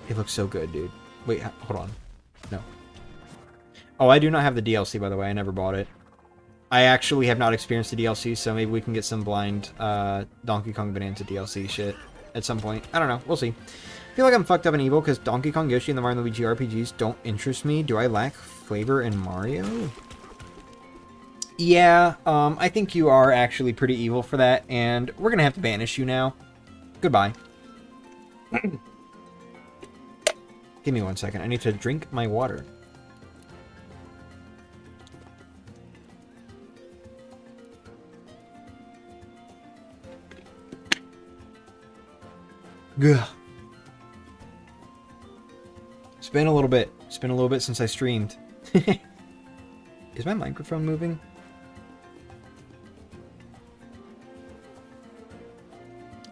It looks so good, dude. Wait, hold on. No. Oh, I do not have the DLC, by the way. I never bought it. I actually have not experienced the DLC, so maybe we can get some blind Donkey Kong Bonanza DLC shit at some point. I don't know. We'll see. I feel like I'm fucked up and evil because Donkey Kong, Yoshi, and the Mario & Luigi RPGs don't interest me. Do I lack flavor in Mario? Yeah, I think you are actually pretty evil for that, and we're gonna have to banish you now. Goodbye. Give me 1 second. I need to drink my water. Ugh. It's been a little bit. It's been a little bit since I streamed. Is my microphone moving?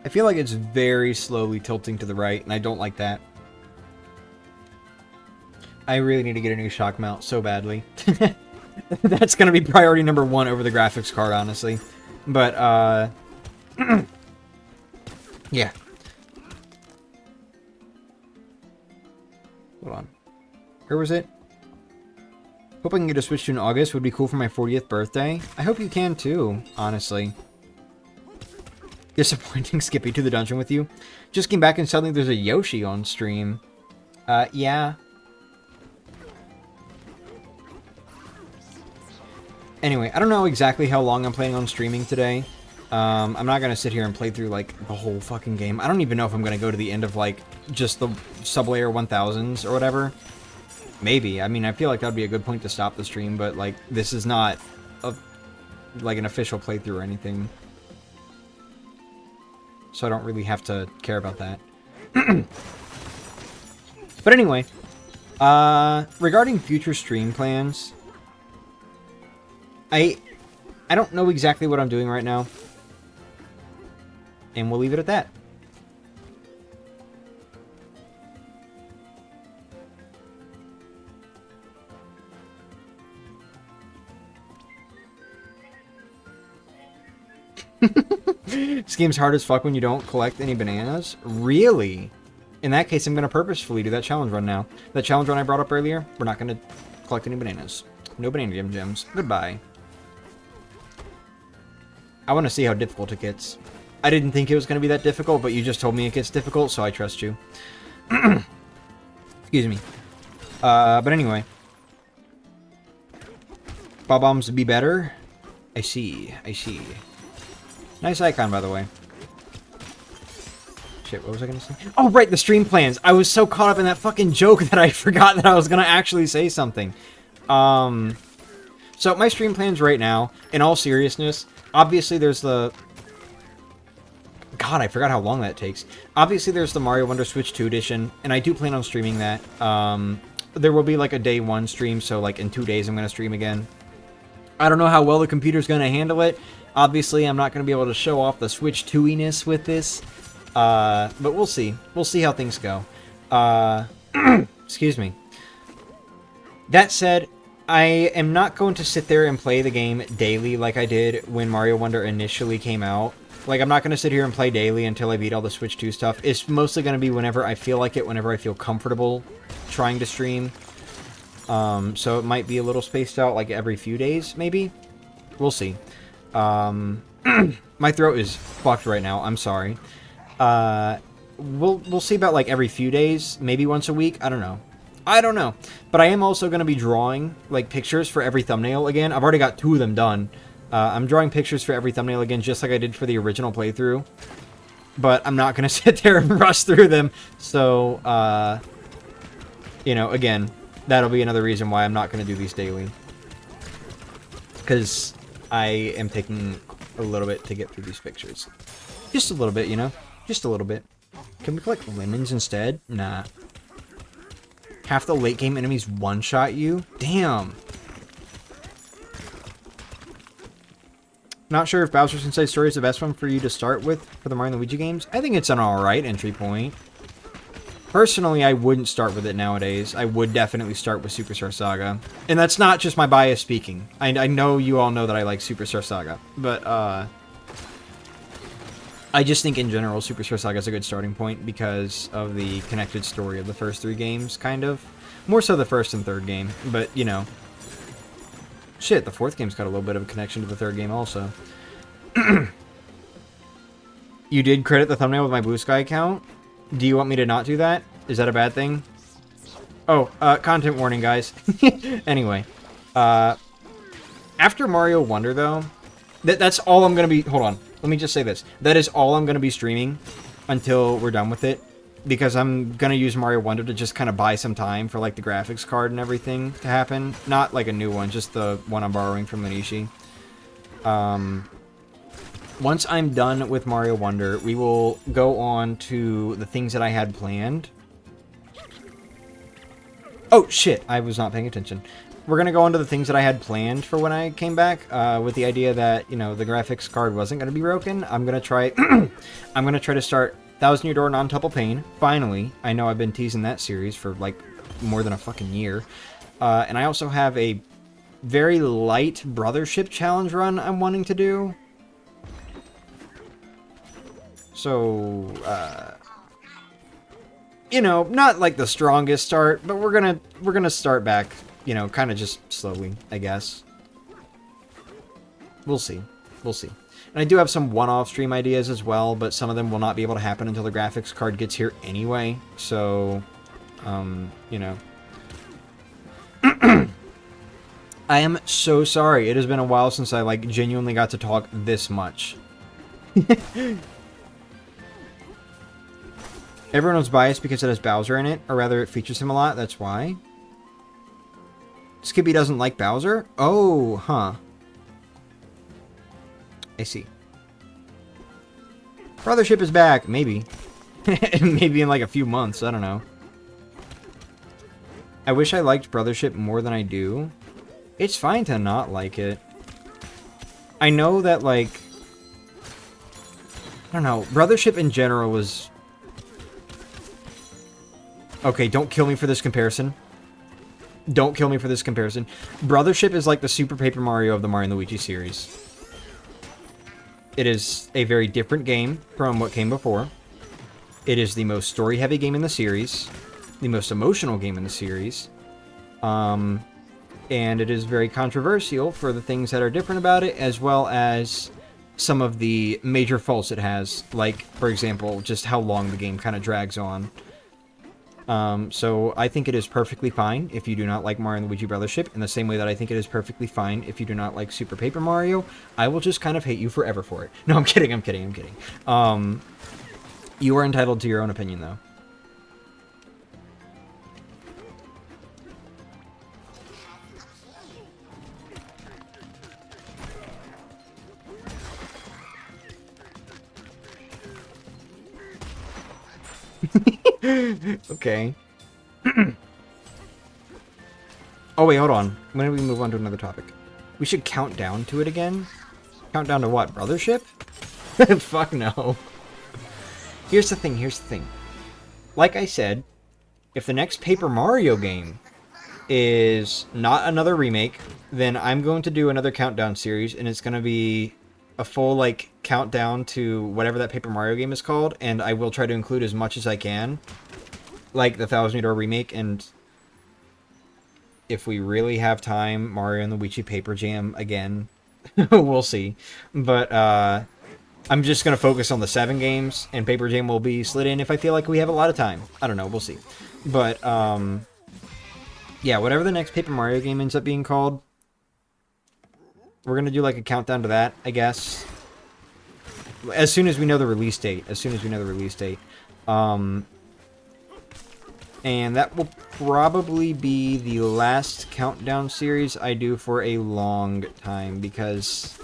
I feel like it's very slowly tilting to the right, and I don't like that. I really need to get a new shock mount so badly. That's gonna be priority number 1 over the graphics card, honestly. But, yeah. Hold on. Where was it? Hope I can get a Switch 2 in August. Would be cool for my 40th birthday. I hope you can too, honestly. Disappointing Skippy to the dungeon with you. Just came back and suddenly there's a Yoshi on stream. Yeah. Anyway, I don't know exactly how long I'm planning on streaming today. I'm not going to sit here and play through, like, the whole fucking game. I don't even know if I'm going to go to the end of, like, just the sub-layer 1000s or whatever. Maybe. I mean, I feel like that would be a good point to stop the stream, but, like, this is not, like, an official playthrough or anything. So I don't really have to care about that. But anyway, regarding future stream plans, I don't know exactly what I'm doing right now. And we'll leave it at that. This game's hard as fuck when you don't collect any bananas? Really? In that case, I'm going to purposefully do that challenge run now. That challenge run I brought up earlier, we're not going to collect any bananas. No banana gems. Goodbye. I want to see how difficult it gets. I didn't think it was going to be that difficult, but you just told me it gets difficult, so I trust you. Excuse me. But anyway. Bob-ombs be better? I see. I see. Nice icon, by the way. Shit, what was I gonna say? Oh, right, the stream plans. I was so caught up in that fucking joke that I forgot that I was gonna actually say something. So my stream plans right now, in all seriousness, obviously there's the... God, I forgot how long that takes. Obviously there's the Mario Wonder Switch 2 edition, and I do plan on streaming that. There will be like a day 1 stream, so like in 2 days I'm gonna stream again. I don't know how well the computer's gonna handle it. Obviously, I'm not gonna be able to show off the Switch 2-iness with this. But we'll see. We'll see how things go. Excuse me. That said, I am not going to sit there and play the game daily like I did when Mario Wonder initially came out. Like, I'm not going to sit here and play daily until I beat all the Switch 2 stuff. It's mostly going to be whenever I feel like it, whenever I feel comfortable trying to stream. So it might be a little spaced out, like every few days, maybe? We'll see. My throat is fucked right now. I'm sorry. We'll see about like every few days, maybe once a week. I don't know. But I am also going to be drawing like pictures for every thumbnail again. I've already got 2 of them done. I'm drawing pictures for every thumbnail again, just like I did for the original playthrough. But I'm not going to sit there and rush through them. So, you know, again, that'll be another reason why I'm not going to do these daily. Because I am taking a little bit to get through these pictures. Just a little bit, you know? Just a little bit. Can we collect lemons instead? Nah. Half the late game enemies one-shot you? Damn. Not sure if Bowser's Inside Story is the best one for you to start with for the Mario and Luigi games. I think it's an alright entry point. Personally, I wouldn't start with it nowadays. I would definitely start with Superstar Saga. And that's not just my bias speaking. I know you all know that I like Superstar Saga. But, I just think in general Superstar Saga is a good starting point because of the connected story of the first 3 games, kind of. More so the first and 3rd game, but, you know. Shit, the 4th game's got a little bit of a connection to the 3rd game also. You did credit the thumbnail with my Blue Sky account? Do you want me to not do that? Is that a bad thing? Oh, content warning, guys. Anyway. After Mario Wonder, though, that's all I'm going to be... Hold on. Let me just say this. That is all I'm going to be streaming until we're done with it. Because I'm going to use Mario Wonder to just kind of buy some time for, like, the graphics card and everything to happen. Not, like, a new one, just the one I'm borrowing from Manishi. Once I'm done with Mario Wonder, we will go on to the things that I had planned. Oh, shit. I was not paying attention. We're going to go on to the things that I had planned for when I came back, with the idea that, you know, the graphics card wasn't going to be broken. I'm going to try... I'm going to try to start Thousand Year Door Non-Tuple Pain, finally. I know I've been teasing that series for, like, more than a fucking year. And I also have a very light Brothership challenge run I'm wanting to do. So, you know, not like the strongest start, but we're gonna start back, you know, kind of just slowly, I guess. We'll see. We'll see. And I do have some one-off stream ideas as well, but some of them will not be able to happen until the graphics card gets here anyway. So, you know. I am so sorry. It has been a while since I, like, genuinely got to talk this much. Everyone's biased because it has Bowser in it, or rather it features him a lot, that's why. Skippy doesn't like Bowser? Oh, huh. I see. Brothership is back, maybe. Maybe in like a few months, I don't know. I wish I liked Brothership more than I do. It's fine to not like it. I know that, like... I don't know, Brothership in general was... Okay, don't kill me for this comparison. Don't kill me for this comparison. Brothership is like the Super Paper Mario of the Mario & Luigi series. It is a very different game from what came before. It is the most story-heavy game in the series. The most emotional game in the series. And it is very controversial for the things that are different about it, as well as some of the major faults it has. Like, for example, just how long the game kind of drags on. So I think it is perfectly fine if you do not like Mario & Luigi Brothership, in the same way that I think it is perfectly fine if you do not like Super Paper Mario. I will just kind of hate you forever for it. No, I'm kidding, I'm kidding, I'm kidding. You are entitled to your own opinion, though. Okay. Oh, wait, hold on. When do we move on to another topic? We should count down to it again? Count down to what? Brothership? Fuck no. Here's the thing. Like I said, if the next Paper Mario game is not another remake, then I'm going to do another countdown series, and it's going to be a full, like, countdown to whatever that Paper Mario game is called, and I will try to include as much as I can, like the Thousand Year Door remake, and if we really have time, Mario and Luigi Paper Jam again. We'll see. But, I'm just going to focus on the 7 games, and Paper Jam will be slid in if I feel like we have a lot of time. I don't know, we'll see. But, yeah, whatever the next Paper Mario game ends up being called, we're going to do, like, a countdown to that, I guess. As soon as we know the release date. And that will probably be the last countdown series I do for a long time, because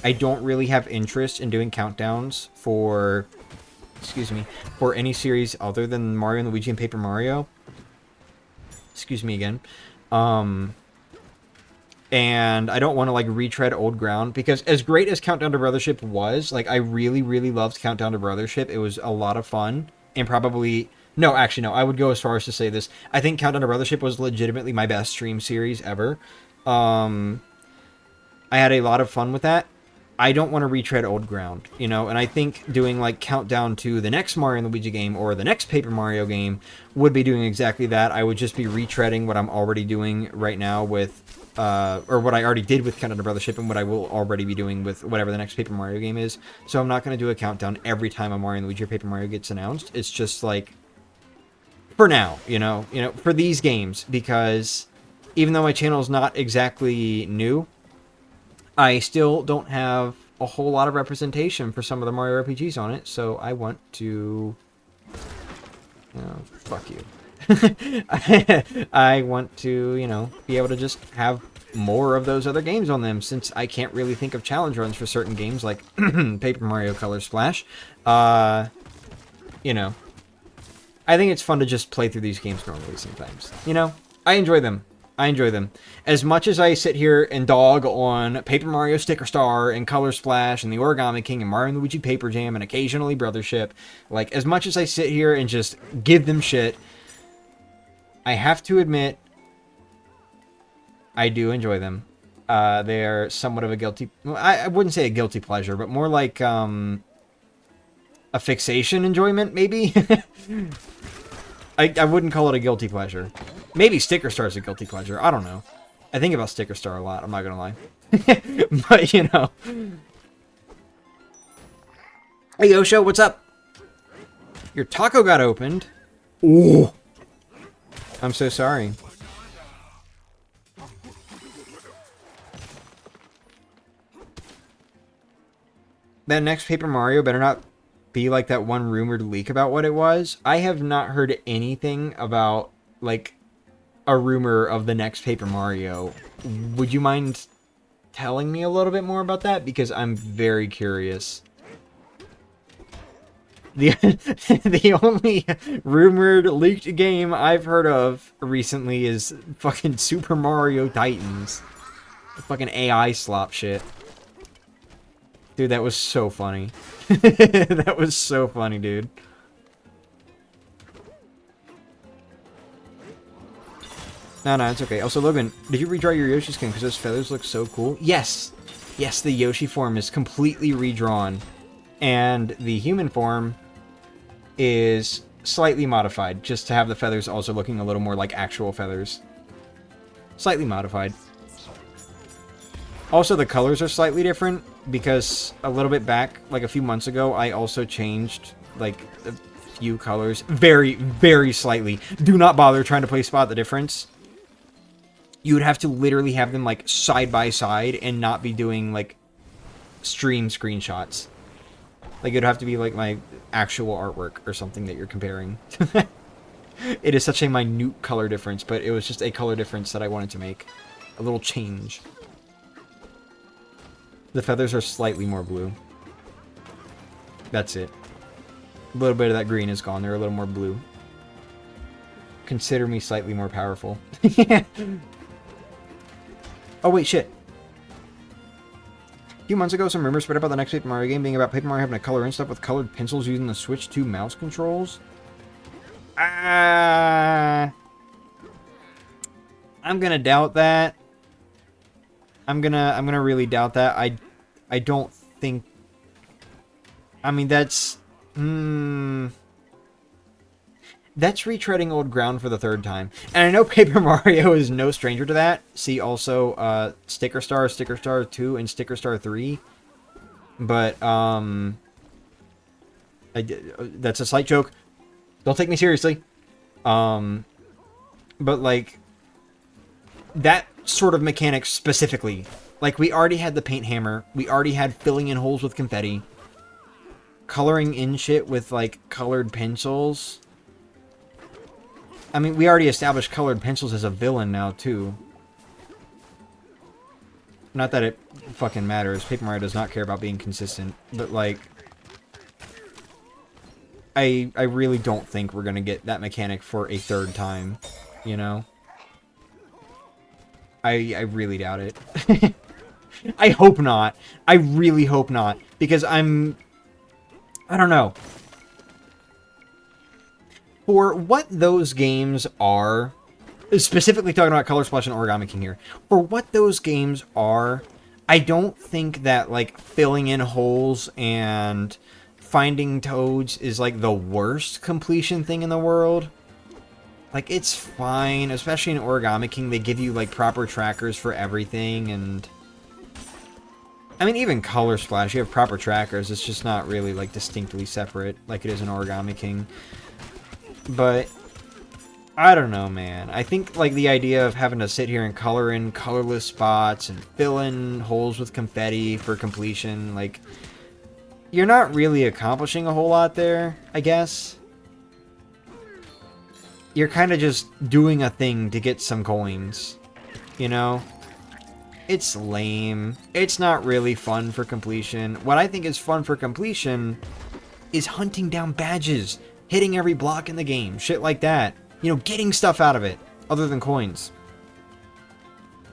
I don't really have interest in doing countdowns for, for any series other than Mario and Luigi and Paper Mario. Excuse me again. And I don't want to, like, retread old ground, because as great as Countdown to Brothership was, like, I really, really loved Countdown to Brothership. It was a lot of fun, and probably... No, actually, no, I would go as far as to say this. I think Countdown to Brothership was legitimately my best stream series ever. I had a lot of fun with that. I don't want to retread old ground, you know, and I think doing, like, countdown to the next Mario and Luigi game or the next Paper Mario game would be doing exactly that. I would just be retreading what I'm already doing right now with, or what I already did with Countdown to Brothership and what I will already be doing with whatever the next Paper Mario game is. So I'm not going to do a countdown every time a Mario and Luigi or Paper Mario gets announced. It's just, like, for now, you know, for these games, because even though my channel is not exactly new, I still don't have a whole lot of representation for some of the Mario RPGs on it, so I want to... Oh, fuck you. I want to, you know, be able to just have more of those other games on them, since I can't really think of challenge runs for certain games like Paper Mario Color Splash. You know, I think it's fun to just play through these games normally sometimes. You know, I enjoy them. As much as I sit here and dog on Paper Mario Sticker Star and Color Splash and the Origami King and Mario and Luigi Paper Jam and occasionally Brothership, like, as much as I sit here and just give them shit, I have to admit, I do enjoy them. They're somewhat of a guilty... Well, I wouldn't say a guilty pleasure, but more like, a fixation enjoyment, maybe? I wouldn't call it a guilty pleasure. Maybe Sticker Star is a guilty pleasure. I don't know. I think about Sticker Star a lot, I'm not gonna lie. But, you know. Hey, Osho, what's up? Your taco got opened. Ooh. I'm so sorry. That next Paper Mario better not be like that one rumored leak about what it was. I have not heard anything about, like, a rumor of the next Paper Mario. Would you mind telling me a little bit more about that? Because I'm very curious. The only rumored leaked game I've heard of recently is fucking Super Mario Titans. The fucking AI slop shit. Dude, that was so funny. That was so funny, dude. No, it's okay. Also, Logan, did you redraw your Yoshi skin because those feathers look so cool? Yes! Yes, the Yoshi form is completely redrawn. And the human form is slightly modified, just to have the feathers also looking a little more like actual feathers. Slightly modified. Also, the colors are slightly different, because a little bit back, like a few months ago, I also changed, like, a few colors. Very, very slightly. Do not bother trying to spot the difference. You would have to literally have them, like, side by side and not be doing, like, stream screenshots. Like, it'd have to be like my actual artwork or something that you're comparing. It is such a minute color difference, but it was just a color difference that I wanted to make. A little change. The feathers are slightly more blue. That's it. A little bit of that green is gone. They're a little more blue. Consider me slightly more powerful. Oh, wait, shit. A few months ago, some rumors spread about the next Paper Mario game being about Paper Mario having to color in stuff with colored pencils using the Switch 2 mouse controls. I'm gonna doubt that. I'm gonna really doubt that. I don't think. I mean, that's that's retreading old ground for the third time. And I know Paper Mario is no stranger to that. See also Sticker Star 2, and Sticker Star 3. But that's a slight joke. Don't take me seriously. But like that sort of mechanic specifically, like we already had the paint hammer, we already had filling in holes with confetti, coloring in shit with like colored pencils. I mean, we already established colored pencils as a villain now too. Not that it fucking matters. Paper Mario does not care about being consistent, but like I really don't think we're gonna get that mechanic for a third time, you know? I really doubt it. I hope not. I really hope not. Because I don't know. For what those games are, specifically talking about Color Splash and Origami King here, for what those games are, I don't think that, like, filling in holes and finding toads is, like, the worst completion thing in the world. Like, it's fine, especially in Origami King, they give you, like, proper trackers for everything, and I mean, even Color Splash, you have proper trackers, it's just not really, like, distinctly separate, like it is in Origami King. But I don't know, man. I think, like, the idea of having to sit here and color in colorless spots and fill in holes with confetti for completion, like, you're not really accomplishing a whole lot there, I guess. You're kind of just doing a thing to get some coins, you know? It's lame. It's not really fun for completion. What I think is fun for completion is hunting down badges, hitting every block in the game, shit like that. You know, getting stuff out of it, other than coins.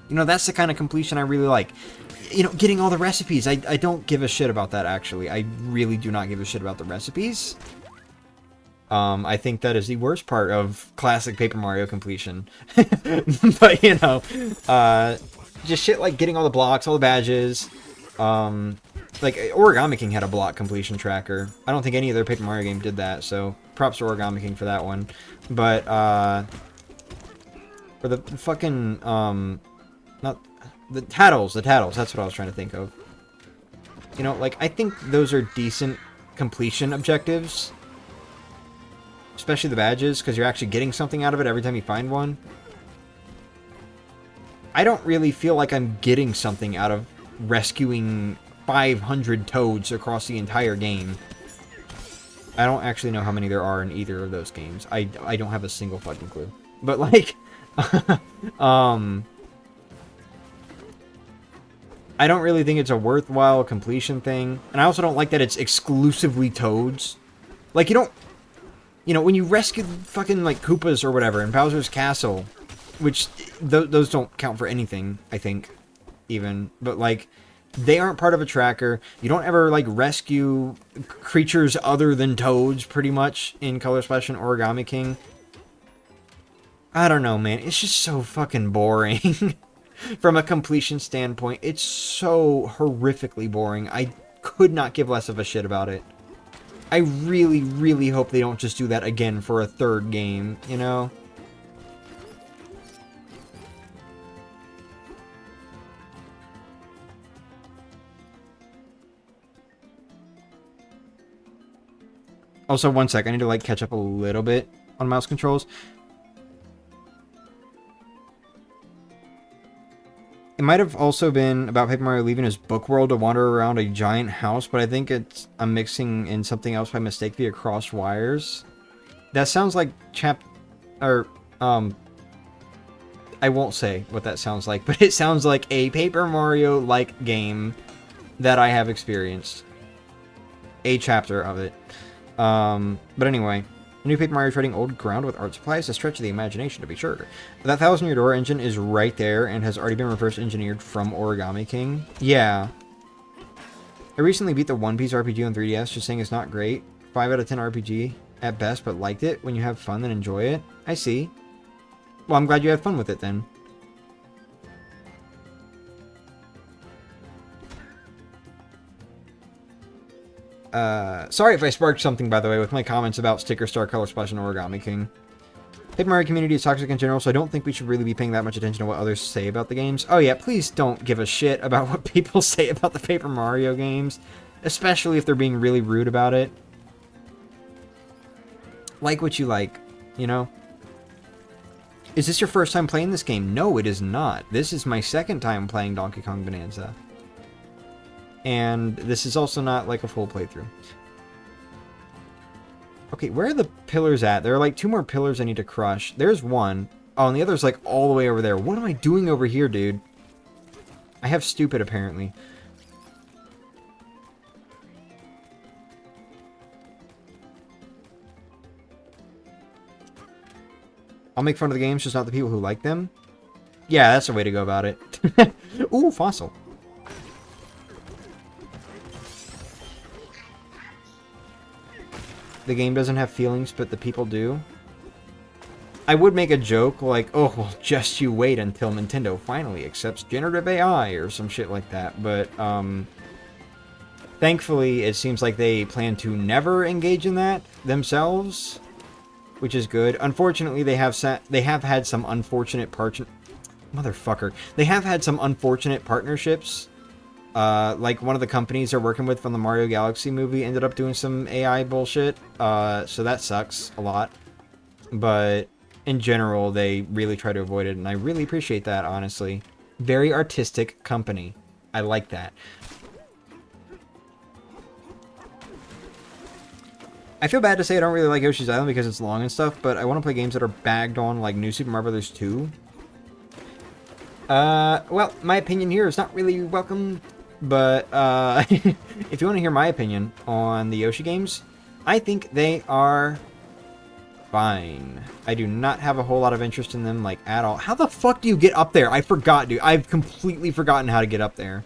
You know, that's the kind of completion I really like. You know, getting all the recipes. I don't give a shit about that, actually. I really do not give a shit about the recipes. I think that is the worst part of classic Paper Mario completion. But, you know, just shit like getting all the blocks, all the badges. Like, Origami King had a block completion tracker. I don't think any other Paper Mario game did that, so props to Origami King for that one. But, for the fucking, not, the Tattles, that's what I was trying to think of. You know, like, I think those are decent completion objectives. Especially the badges, because you're actually getting something out of it every time you find one. I don't really feel like I'm getting something out of rescuing 500 toads across the entire game. I don't actually know how many there are in either of those games. I don't have a single fucking clue. But, like, I don't really think it's a worthwhile completion thing. And I also don't like that it's exclusively toads. Like, you don't... You know, when you rescue fucking, like, Koopas or whatever in Bowser's Castle, which those don't count for anything, I think, even. But, like, they aren't part of a tracker. You don't ever, like, rescue creatures other than toads, pretty much, in Color Splash and Origami King. I don't know, man. It's just so fucking boring. From a completion standpoint, it's so horrifically boring. I could not give less of a shit about it. I really, really hope they don't just do that again for a third game, you know? Also, one sec, I need to, like, catch up a little bit on mouse controls. might have also been about Paper Mario leaving his book world to wander around a giant house, but I think I'm mixing in something else by mistake via cross wires. That sounds like I won't say what that sounds like, but it sounds like a Paper Mario-like game that I have experienced. A chapter of it. But anyway, the new Paper Mario treading old ground with art supplies, a stretch of the imagination to be sure. That 1,000-year door engine is right there and has already been reverse engineered from Origami King. Yeah. I recently beat the One Piece RPG on 3DS, just saying it's not great. 5 out of 10 RPG at best, but liked it. When you have fun, then enjoy it. I see. Well, I'm glad you had fun with it then. Sorry if I sparked something, by the way, with my comments about Sticker Star, Color Splash, and Origami King. Paper Mario community is toxic in general, so I don't think we should really be paying that much attention to what others say about the games. Oh yeah, please don't give a shit about what people say about the Paper Mario games, especially if they're being really rude about it. Like what you like, you know? Is this your first time playing this game? No, it is not. This is my second time playing Donkey Kong Bonanza. And this is also not like a full playthrough. Okay, where are the pillars at? There are like 2 more pillars I need to crush. There's one. Oh, and the other's like all the way over there. What am I doing over here, dude? I have stupid, apparently. I'll make fun of the games, just not the people who like them. Yeah, that's the way to go about it. Ooh, fossil. The game doesn't have feelings, but the people do. I would make a joke like, oh, well, just you wait until Nintendo finally accepts generative AI or some shit like that. But, thankfully, it seems like they plan to never engage in that themselves, which is good. Unfortunately, they have had some unfortunate They have had some unfortunate partnerships. Like one of the companies they're working with from the Mario Galaxy movie ended up doing some AI bullshit. So that sucks a lot. But in general, they really try to avoid it, and I really appreciate that, honestly. Very artistic company. I like that. I feel bad to say I don't really like Yoshi's Island because it's long and stuff, but I want to play games that are bagged on, like New Super Mario Bros. 2. Well, my opinion here is not really welcome, but, if you want to hear my opinion on the Yoshi games, I think they are fine. I do not have a whole lot of interest in them, like, at all. How the fuck do you get up there? I forgot, dude. I've completely forgotten how to get up there.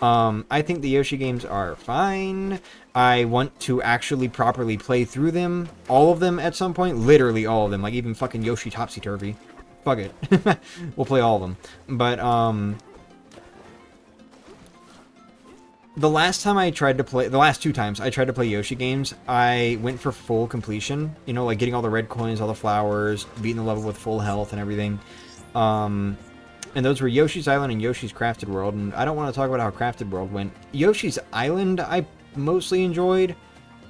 I think the Yoshi games are fine. I want to actually properly play through them. All of them at some point. Literally all of them. Like, even fucking Yoshi Topsy-Turvy. Fuck it. We'll play all of them. But, the last 2 times I tried to play Yoshi games, I went for full completion. You know, like getting all the red coins, all the flowers, beating the level with full health and everything. And those were Yoshi's Island and Yoshi's Crafted World, and I don't want to talk about how Crafted World went. Yoshi's Island I mostly enjoyed,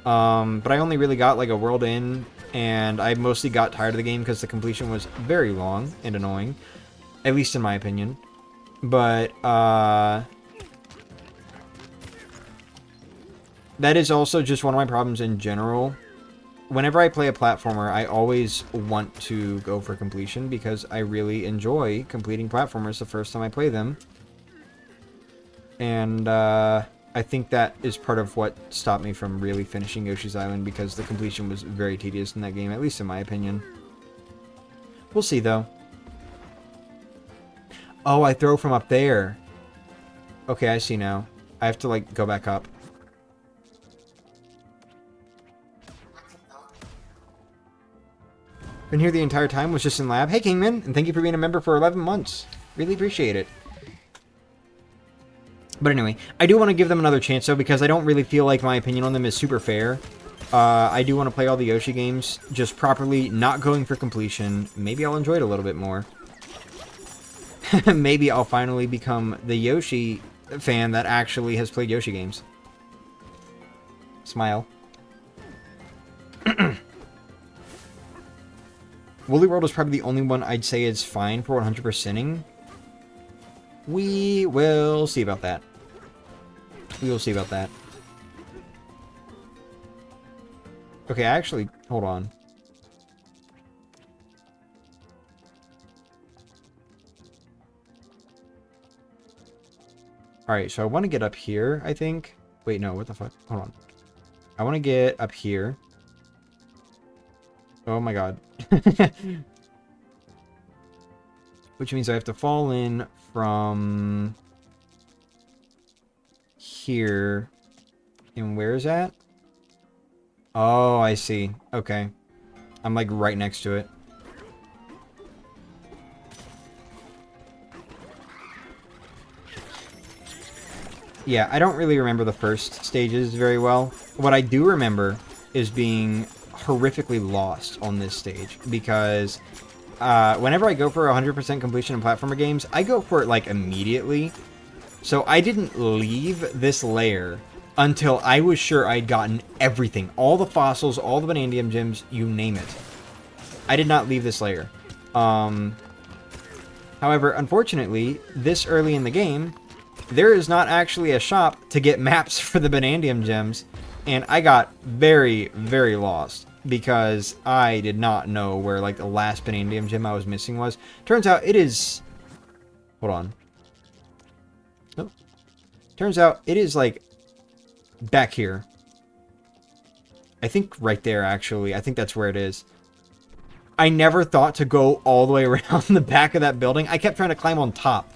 but I only really got like a world in, and I mostly got tired of the game because the completion was very long and annoying, at least in my opinion. But, that is also just one of my problems in general. Whenever I play a platformer, I always want to go for completion because I really enjoy completing platformers the first time I play them. And I think that is part of what stopped me from really finishing Yoshi's Island because the completion was very tedious in that game, at least in my opinion. We'll see, though. Oh, I throw from up there. Okay, I see now. I have to, like, go back up. Been here the entire time, was just in lab. Hey, Kingman, and thank you for being a member for 11 months. Really appreciate it. But anyway, I do want to give them another chance, though, because I don't really feel like my opinion on them is super fair. I do want to play all the Yoshi games, just properly, not going for completion. Maybe I'll enjoy it a little bit more. Maybe I'll finally become the Yoshi fan that actually has played Yoshi games. Smile. Woolly World is probably the only one I'd say is fine for 100%ing. We will see about that. We will see about that. Okay, actually, hold on. Alright, so I want to get up here, I think. Wait, no, what the fuck? Hold on. I want to get up here. Oh my god. Which means I have to fall in from here. And where is that? Oh, I see. Okay. I'm like right next to it. Yeah, I don't really remember the first stages very well. What I do remember is being horrifically lost on this stage because whenever I go for 100% completion in platformer games, I go for it like immediately. So I didn't leave this layer until I was sure I'd gotten everything. All the fossils, all the vanadium gems, you name it. I did not leave this layer. However, unfortunately, this early in the game, there is not actually a shop to get maps for the vanadium gems, and I got very, very lost because I did not know where like the last vanadium gem I was missing was. Turns out it is... Hold on. Nope. Turns out it is like back here. I think right there, actually. I think that's where it is. I never thought to go all the way around the back of that building. I kept trying to climb on top.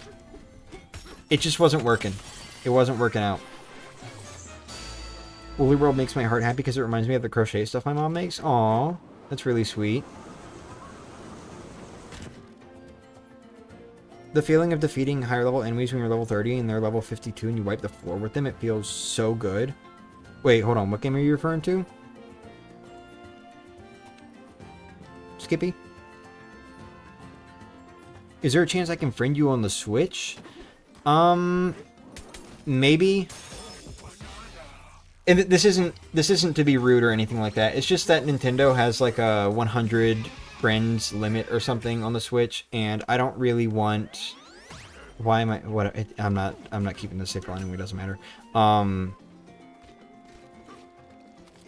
It just wasn't working. It wasn't working out. Woolly World makes my heart happy because it reminds me of the crochet stuff my mom makes. Aw, that's really sweet. The feeling of defeating higher level enemies when you're level 30 and they're level 52 and you wipe the floor with them, it feels so good. Wait, hold on. What game are you referring to? Skippy? Is there a chance I can friend you on the Switch? Maybe. And this isn't to be rude or anything like that. It's just that Nintendo has like a 100 friends limit or something on the Switch, and I don't really want. Why am I? What? I'm not keeping this safe line. It doesn't matter.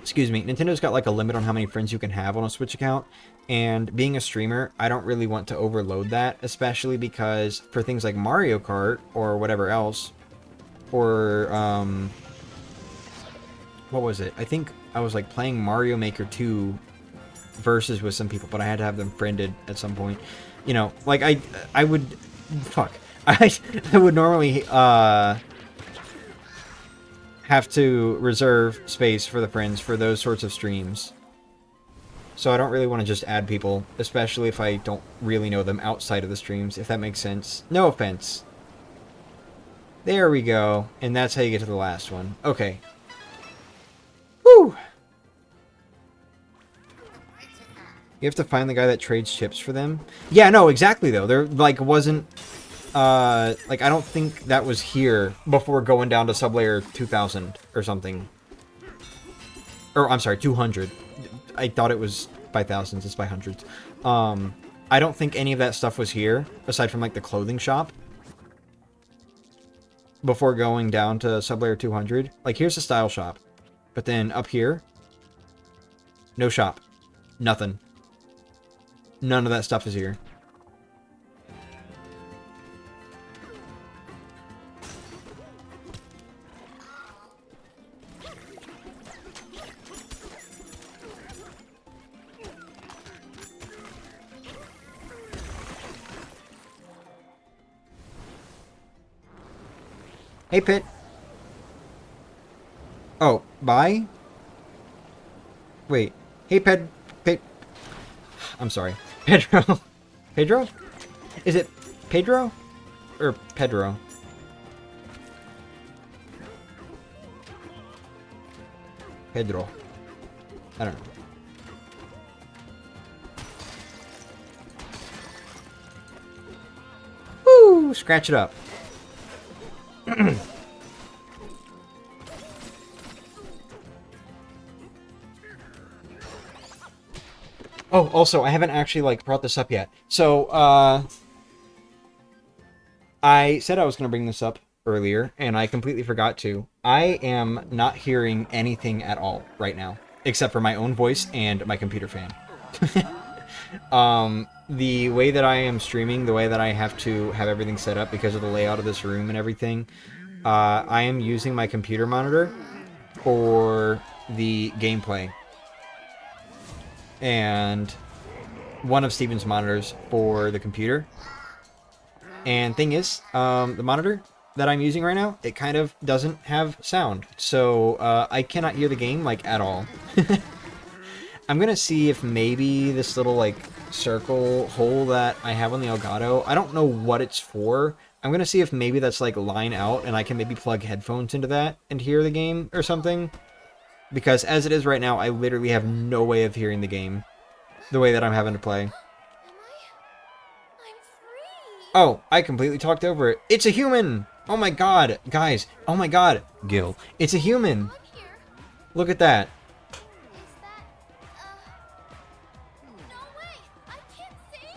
Excuse me. Nintendo's got like a limit on how many friends you can have on a Switch account. And being a streamer, I don't really want to overload that, especially because for things like Mario Kart or whatever else, or, what was it? I think I was like playing Mario Maker 2 versus with some people, but I had to have them friended at some point. You know, like I would, fuck, I would normally, have to reserve space for the friends for those sorts of streams. So I don't really want to just add people, especially if I don't really know them outside of the streams, if that makes sense. No offense. There we go. And that's how you get to the last one. Okay. Woo! You have to find the guy that trades chips for them? Yeah, no, exactly, though. There, like, wasn't... like, I don't think that was here before going down to sublayer 2000 or something. Or, I'm sorry, 200. I thought it was by thousands, it's by hundreds. I don't think any of that stuff was here, aside from, like, the clothing shop. Before going down to sublayer 200. Like, here's the style shop. But then up here, no shop. Nothing. None of that stuff is here. Hey, Pit. Oh, bye? Wait. Hey, I'm sorry. Pedro. Pedro? Is it Pedro? Or Pedro? Pedro. I don't know. Woo! Scratch it up. Oh, also, I haven't actually, like, brought this up yet. So, I said I was going to bring this up earlier, and I completely forgot to. I am not hearing anything at all right now, except for my own voice and my computer fan. The way that I am streaming, the way that I have to have everything set up because of the layout of this room and everything, I am using my computer monitor for the gameplay. And one of Steven's monitors for the computer. And thing is, the monitor that I'm using right now, it kind of doesn't have sound. So I cannot hear the game, like, at all. I'm going to see if maybe this little, like, circle hole that I have on the Elgato, I don't know what it's for. I'm going to see if maybe that's, like, line out, and I can maybe plug headphones into that and hear the game or something. Because as it is right now, I literally have no way of hearing the game the way that I'm having to play. I'm free. Oh, I completely talked over it. It's a human! Oh my god, guys. Oh my god. Gil. It's a human. I'm here. Look at that. Is that no way. I can't sing.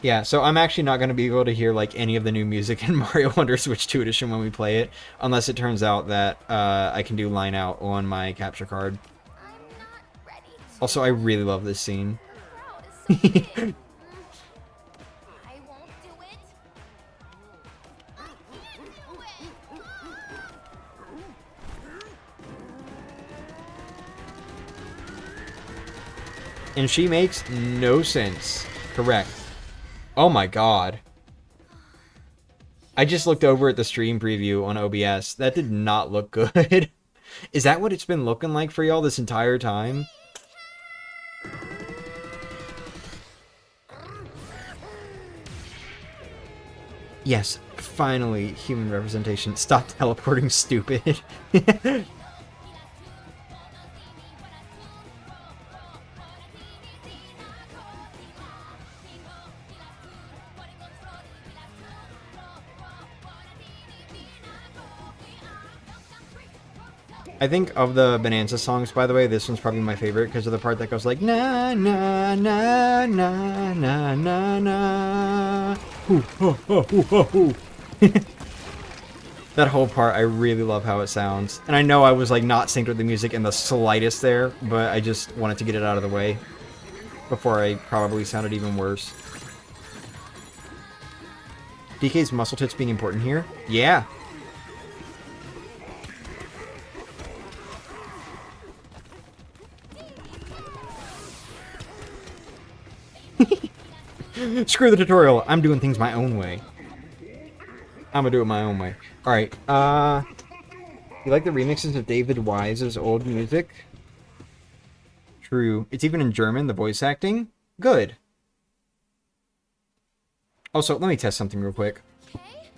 Yeah, so I'm actually not going to be able to hear like any of the new music in Mario Wonder Switch 2 Edition when we play it, unless it turns out that I can do line out on my capture card. I'm not ready to. Also, I really love this scene. Crowd is so big. I won't do it. I can't do it. And she makes no sense. Correct. Oh my god. I just looked over at the stream preview on OBS. That did not look good. Is that what it's been looking like for y'all this entire time? Yes, finally, human representation. Stop teleporting, stupid. I think of the Bonanza songs, by the way, this one's probably my favorite because of the part that goes like na na na na na na na. Ooh, oh, oh, ooh, oh, ooh. That whole part, I really love how it sounds. And I know I was like not synced with the music in the slightest there, but I just wanted to get it out of the way before I probably sounded even worse. DK's muscle tits being important here? Yeah. Screw the tutorial. I'm doing things my own way. I'm gonna do it my own way. Alright, you like the remixes of David Wise's old music? True. It's even in German, the voice acting? Good. Also, let me test something real quick. Okay.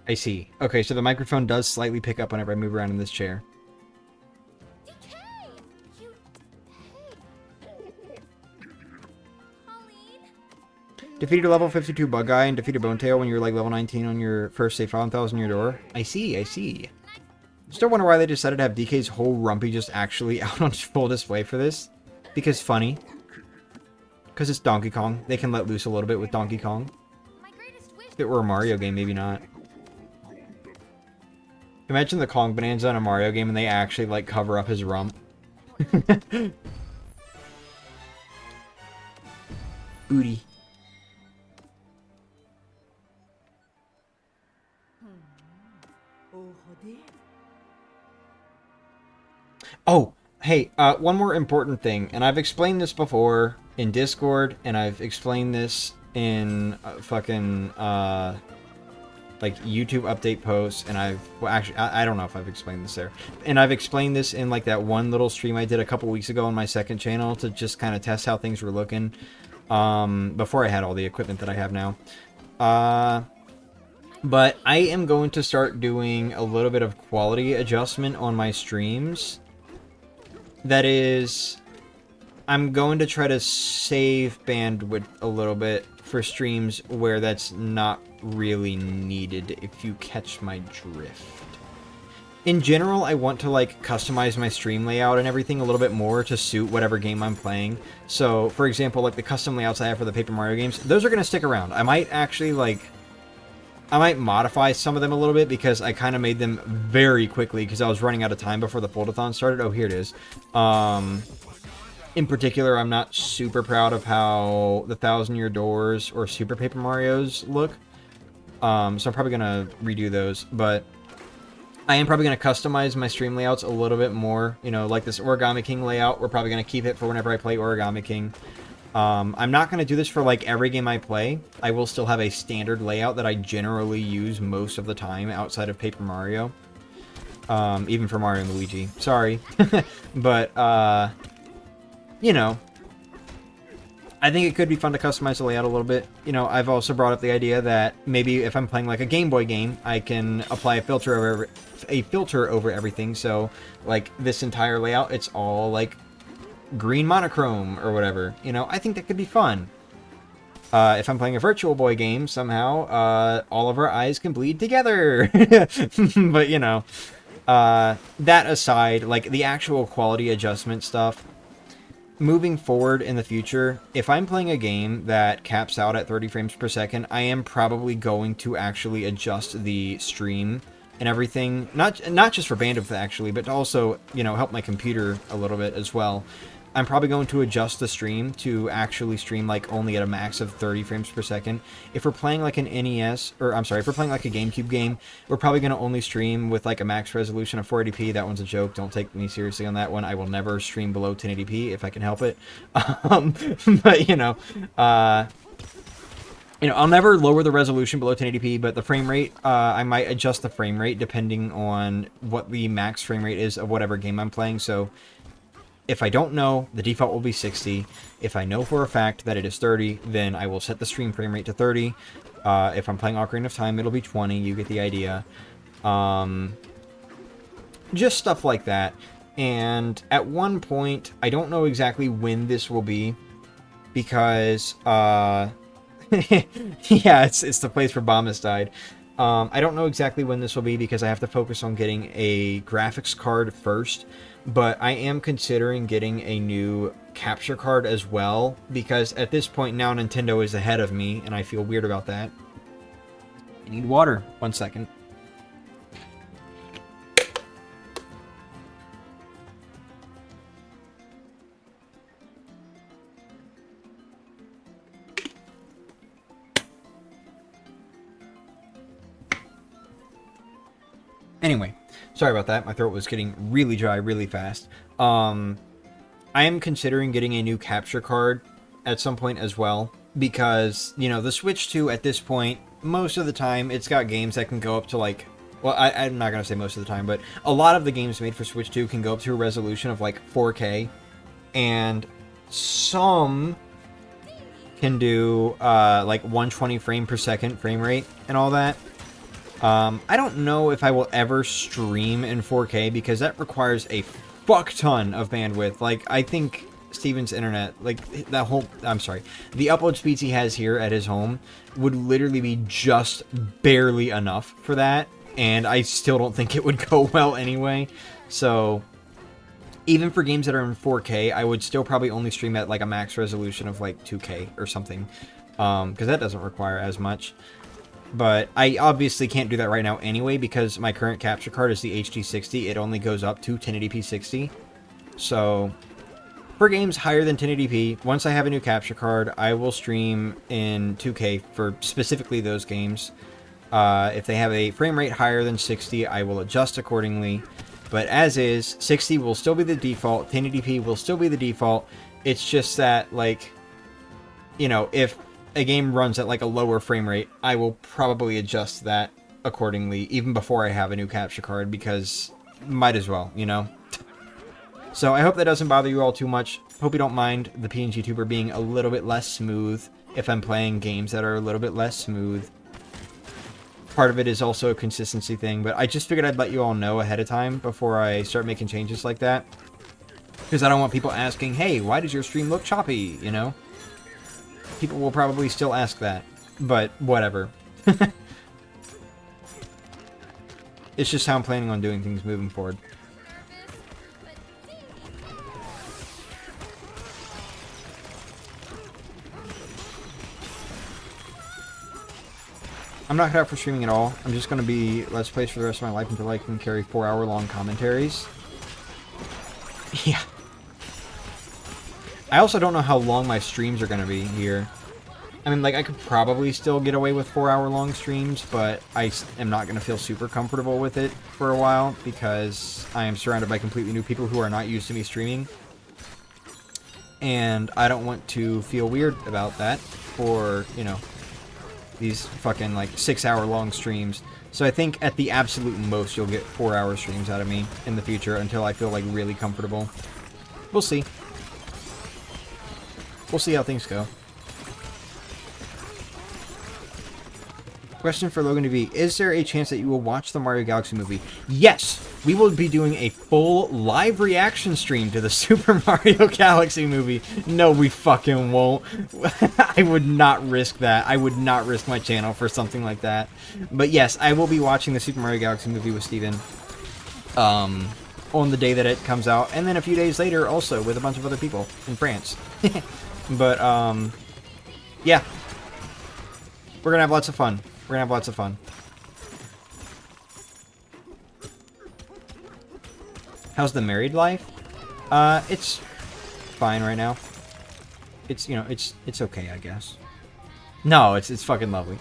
I see. Okay, so the microphone does slightly pick up whenever I move around in this chair. DK. You. Hey. Colleen. Defeated a level 52 bug guy and defeated Bonetail when you were like level 19 on your first save file in your door. I see, I see. Still wonder why they decided to have DK's whole rumpy just actually out on full display for this. Because funny. Because it's Donkey Kong. They can let loose a little bit with Donkey Kong. My greatest wish. If it were a Mario game, maybe not. Imagine the Kong Bonanza in a Mario game and they actually like cover up his rump. Booty. Oh, hey, one more important thing, and I've explained this before in Discord, and I've explained this in like YouTube update posts, and well, actually, I don't know if I've explained this there, and I've explained this in like that one little stream I did a couple weeks ago on my second channel to just kind of test how things were looking, before I had all the equipment that I have now. But I am going to start doing a little bit of quality adjustment on my streams. That is, I'm going to try to save bandwidth a little bit for streams where that's not really needed, if you catch my drift. in general, I want to like customize my stream layout and everything a little bit more to suit whatever game I'm playing. So, for example, like the custom layouts I have for the Paper Mario games, those are going to stick around. I might actually I might modify some of them a little bit because I kind of made them very quickly because I was running out of time before the foldathon started. Oh, here it is. In particular, I'm not super proud of how the Thousand Year Doors or Super Paper Marios look. So I'm probably going to redo those, but I am probably going to customize my stream layouts a little bit more. You know, like this Origami King layout, we're probably going to keep it for whenever I play Origami King. I'm not going to do this for like every game I play. I will still have a standard layout that I generally use most of the time outside of Paper Mario. Even for Mario and Luigi. Sorry. But, you know, I think it could be fun to customize the layout a little bit. You know, I've also brought up the idea that maybe if I'm playing like a Game Boy game, I can apply a filter over everything. So, like this entire layout, it's all like green monochrome or whatever. You know, I think that could be fun. If I'm playing a Virtual Boy game, somehow all of our eyes can bleed together. But you know, that aside, like the actual quality adjustment stuff. Moving forward in the future, if I'm playing a game that caps out at 30 frames per second, I am probably going to actually adjust the stream and everything. Not just for bandwidth, actually, but to also, you know, help my computer a little bit as well. I'm probably going to adjust the stream to actually stream like only at a max of 30 frames per second. If we're playing like an NES, or I'm sorry, if we're playing like a GameCube game, we're probably going to only stream with like a max resolution of 480p. That one's a joke. Don't take me seriously on that one. I will never stream below 1080p if I can help it. But you know, I'll never lower the resolution below 1080p, but the frame rate, I might adjust the frame rate depending on what the max frame rate is of whatever game I'm playing. So if I don't know, the default will be 60. If I know for a fact that it is 30, then I will set the stream frame rate to 30. If I'm playing Ocarina of Time, it'll be 20. You get the idea. Just stuff like that. And at one point, I don't know exactly when this will be, because, yeah, it's the place where Bombus died. I don't know exactly when this will be because I have to focus on getting a graphics card first. But I am considering getting a new capture card as well, because at this point now Nintendo is ahead of me, and I feel weird about that. I need water. 1 second. Anyway, sorry about that. My throat was getting really dry really fast. I am considering getting a new capture card at some point as well, because, you know, the Switch 2 at this point, most of the time, it's got games that can go up to like, well, I'm not going to say most of the time, but a lot of the games made for Switch 2 can go up to a resolution of like 4K, and some can do like 120 frame per second frame rate and all that. I don't know if I will ever stream in 4K because that requires a fuck ton of bandwidth. Like, I think Steven's internet, like, that whole, I'm sorry, the upload speeds he has here at his home would literally be just barely enough for that, and I still don't think it would go well anyway. So, even for games that are in 4K, I would still probably only stream at, like, a max resolution of, like, 2K or something, because that doesn't require as much. But I obviously can't do that right now anyway, because my current capture card is the HD60. It only goes up to 1080p 60. So, for games higher than 1080p, once I have a new capture card, I will stream in 2K for specifically those games. If they have a frame rate higher than 60, I will adjust accordingly. But as is, 60 will still be the default, 1080p will still be the default. It's just that, like, you know, if a game runs at like a lower frame rate, I will probably adjust that accordingly, even before I have a new capture card, because might as well, you know? So I hope that doesn't bother you all too much. Hope you don't mind the PNG tuber being a little bit less smooth if I'm playing games that are a little bit less smooth. Part of it is also a consistency thing, but I just figured I'd let you all know ahead of time before I start making changes like that. Because I don't want people asking, hey, why does your stream look choppy, you know? People will probably still ask that, but whatever. It's just how I'm planning on doing things moving forward. I'm not cut out for streaming at all. I'm just going to be Let's Plays for the rest of my life until I can carry 4-hour-long commentaries. Yeah. I also don't know how long my streams are going to be here. I mean, like, I could probably still get away with 4-hour-long streams, but I am not going to feel super comfortable with it for a while because I am surrounded by completely new people who are not used to me streaming. And I don't want to feel weird about that for, you know, these fucking, like, 6-hour-long streams. So I think at the absolute most you'll get 4-hour streams out of me in the future until I feel, like, really comfortable. We'll see. We'll see how things go. Question for LoganDV. Is there a chance that you will watch the Mario Galaxy movie? Yes! We will be doing a full live reaction stream to the Super Mario Galaxy movie. No, we fucking won't. I would not risk that. I would not risk my channel for something like that. But yes, I will be watching the Super Mario Galaxy movie with Steven. On the day that it comes out. And then a few days later also with a bunch of other people in France. But, yeah. We're gonna have lots of fun. We're gonna have lots of fun. How's the married life? It's fine right now. It's, you know, it's okay, I guess. No, it's fucking lovely.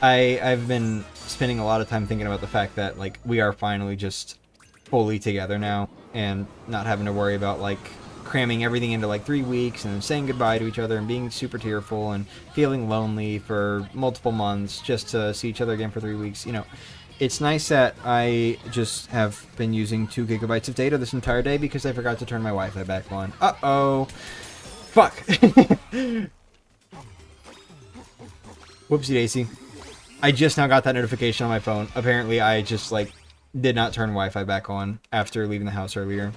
I've been spending a lot of time thinking about the fact that, like, we are finally just fully together now and not having to worry about, like, cramming everything into like 3 weeks and then saying goodbye to each other and being super tearful and feeling lonely for multiple months just to see each other again for 3 weeks. You know, it's nice that I just have been using 2 gigabytes of data this entire day because I forgot to turn my Wi-Fi back on. Uh-oh. Fuck. Whoopsie daisy. I just now got that notification on my phone. Apparently I just, like, did not turn Wi-Fi back on after leaving the house earlier.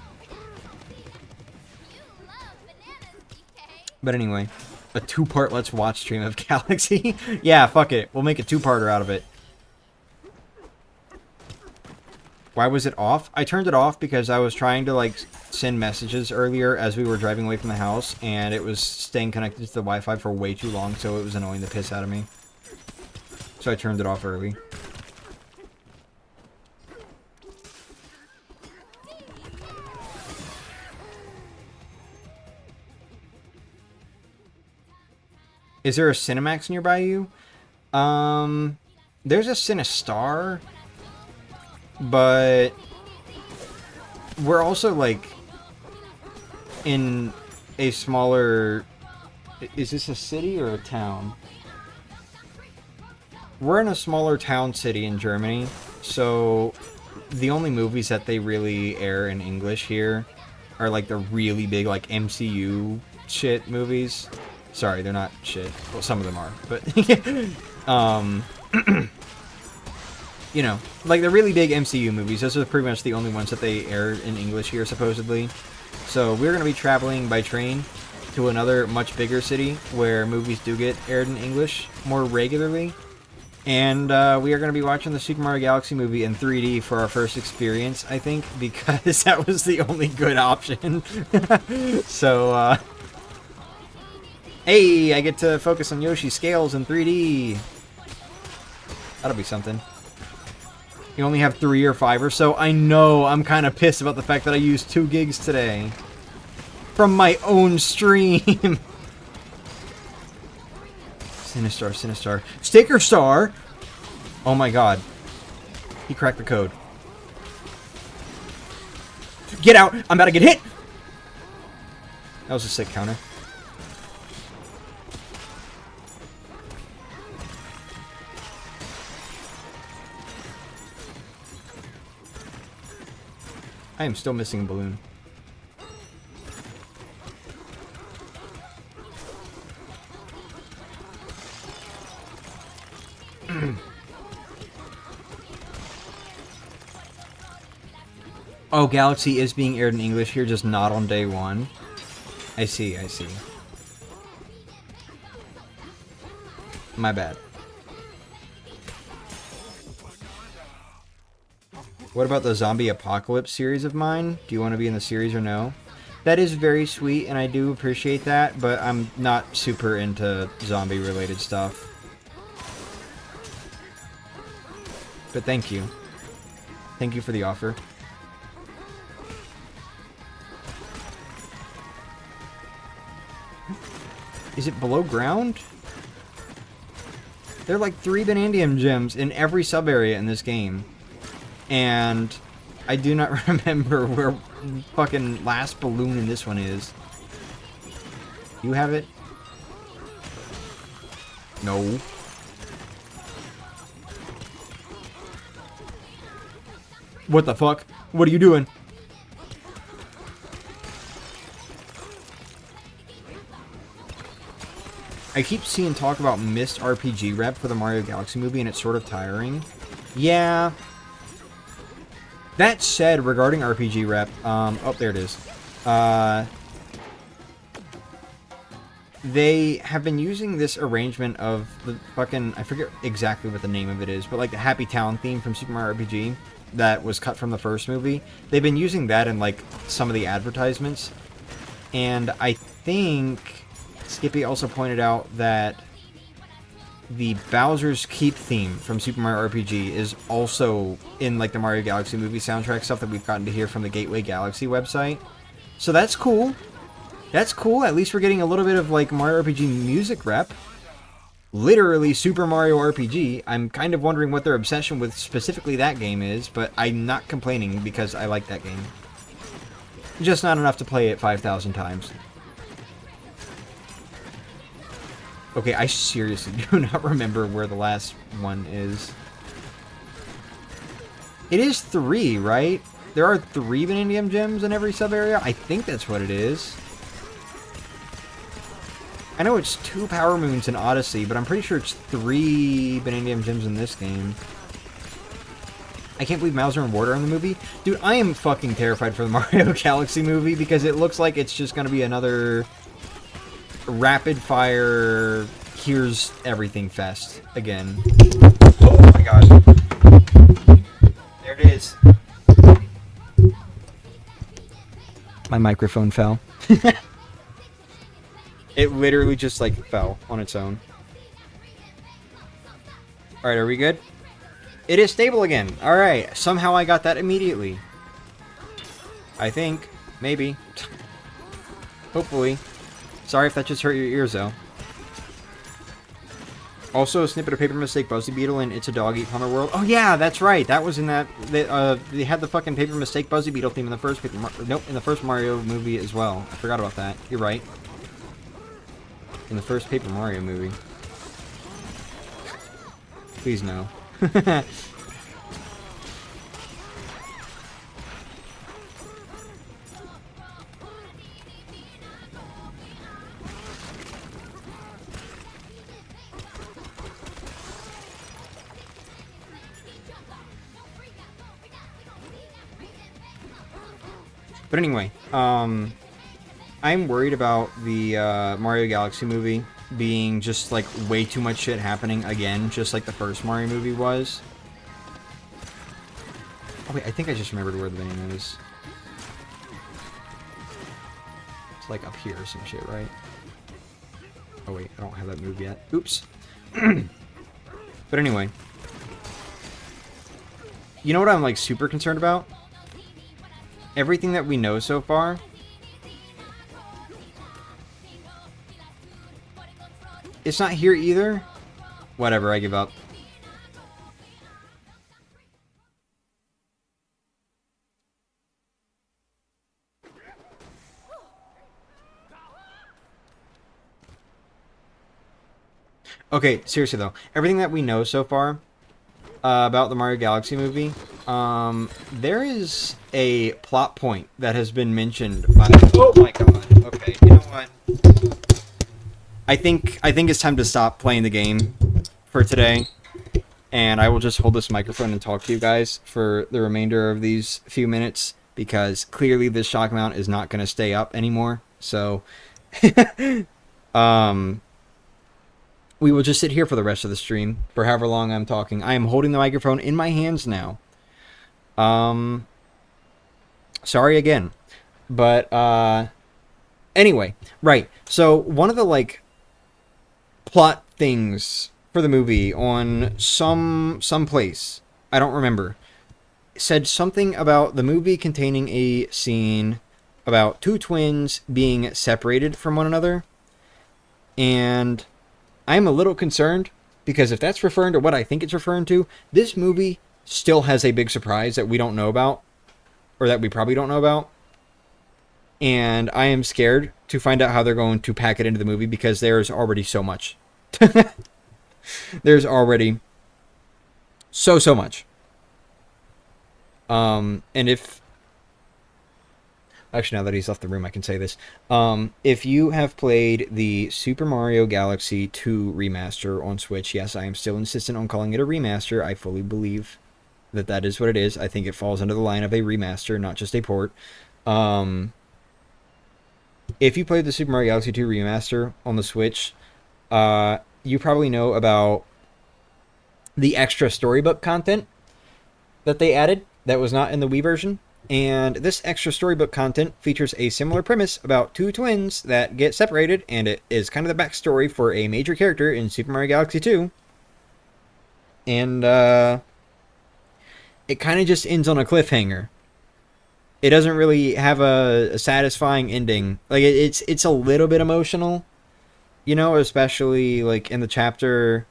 But anyway, a 2-part Let's Watch stream of Galaxy. Yeah, fuck it. We'll make a 2-parter out of it. Why was it off? I turned it off because I was trying to, like, send messages earlier as we were driving away from the house, and it was staying connected to the Wi-Fi for way too long, so it was annoying the piss out of me. So I turned it off early. Is there a Cinemax nearby you? There's a Cinestar, but we're also, like, in a smaller... Is this a city or a town? We're in a smaller town city in Germany, so the only movies that they really air in English here are, like, the really big, like, MCU shit movies. Sorry, they're not shit. Well, some of them are, but you know, like the really big MCU movies, those are pretty much the only ones that they air in English here, supposedly. So we're going to be traveling by train to another much bigger city where movies do get aired in English more regularly. And we are going to be watching the Super Mario Galaxy movie in 3D for our first experience, I think, because that was the only good option. So, hey, I get to focus on Yoshi's scales in 3D. That'll be something. You only have 3 or 5 or so. I know, I'm kind of pissed about the fact that I used 2 gigs today. From my own stream. Sinistar, Sinistar. Sticker Star! Oh my god. He cracked the code. Get out! I'm about to get hit! That was a sick counter. I am still missing a balloon. Oh, Galaxy is being aired in English here, just not on day 1. I see, I see. My bad. What about the Zombie Apocalypse series of mine? Do you want to be in the series or no? That is very sweet, and I do appreciate that, but I'm not super into zombie-related stuff. But thank you. Thank you for the offer. Is it below ground? There are like 3 Vanadium gems in every sub-area in this game. And I do not remember where fucking last balloon in this one is. You have it? No. What the fuck? What are you doing? I keep seeing talk about missed RPG rep for the Mario Galaxy movie, and it's sort of tiring. Yeah. That said, regarding RPG rep, oh, there it is. They have been using this arrangement of the fucking, I forget exactly what the name of it is, but like the Happy Town theme from Super Mario RPG that was cut from the first movie. They've been using that in like some of the advertisements. And I think Skippy also pointed out that the Bowser's Keep theme from Super Mario RPG is also in like the Mario Galaxy movie soundtrack stuff that we've gotten to hear from the Gateway Galaxy website. So that's cool. That's cool. At least we're getting a little bit of like Mario RPG music rep. Literally Super Mario RPG. I'm kind of wondering what their obsession with specifically that game is, but I'm not complaining because I like that game. Just not enough to play it 5,000 times. Okay, I seriously do not remember where the last one is. It is 3, right? There are 3 Vanadium gems in every sub-area? I think that's what it is. I know it's 2 Power Moons in Odyssey, but I'm pretty sure it's 3 Vanadium gems in this game. I can't believe Bowser and Water are in the movie. Dude, I am fucking terrified for the Mario Galaxy movie because it looks like it's just going to be another rapid fire, here's everything fest again. Oh my god. There it is. My microphone fell. It literally just like fell on its own. Alright, are we good? It is stable again. Alright, somehow I got that immediately. I think. Maybe. Hopefully. Sorry if that just hurt your ears, though. Also, a snippet of Paper Mistake Buzzy Beetle in It's a Dog Eat Plumber World. Oh yeah, that's right. That was in that. They had the fucking Paper Mistake Buzzy Beetle theme in the first in the first Mario movie as well. I forgot about that. You're right. In the first Paper Mario movie. Please no. But anyway, I'm worried about the Mario Galaxy movie being just like way too much shit happening again, just like the first Mario movie was. Oh wait, I think I just remembered where the banana is. It's like up here or some shit, right? Oh wait, I don't have that move yet. Oops. But anyway. You know what I'm like super concerned about? Everything that we know so far. It's not here either. Whatever, I give up. Okay, seriously though. Everything that we know so far about the Mario Galaxy movie, there is a plot point that has been mentioned by... Oh my god. Okay, you know what? I think it's time to stop playing the game for today, and I will just hold this microphone and talk to you guys for the remainder of these few minutes, because clearly this shock mount is not going to stay up anymore, so we will just sit here for the rest of the stream, for however long I'm talking. I am holding the microphone in my hands now. Um, sorry again. But anyway, right. So one of the like plot things for the movie on some place, I don't remember, said something about the movie containing a scene about two twins being separated from one another. And I'm a little concerned because if that's referring to what I think it's referring to, this movie still has a big surprise that we don't know about, or that we probably don't know about. And I am scared to find out how they're going to pack it into the movie because there's already so much. There's already so much. And if actually, now that he's left the room, I can say this. If you have played the Super Mario Galaxy 2 remaster on Switch, yes, I am still insistent on calling it a remaster. I fully believe that that is what it is. I think it falls under the line of a remaster, not just a port. If you played the Super Mario Galaxy 2 remaster on the Switch, you probably know about the extra storybook content that they added that was not in the Wii version. And this extra storybook content features a similar premise about two twins that get separated, and it is kind of the backstory for a major character in Super Mario Galaxy 2. And it kind of just ends on a cliffhanger. It doesn't really have a satisfying ending. Like it's a little bit emotional, you know, especially like in the chapter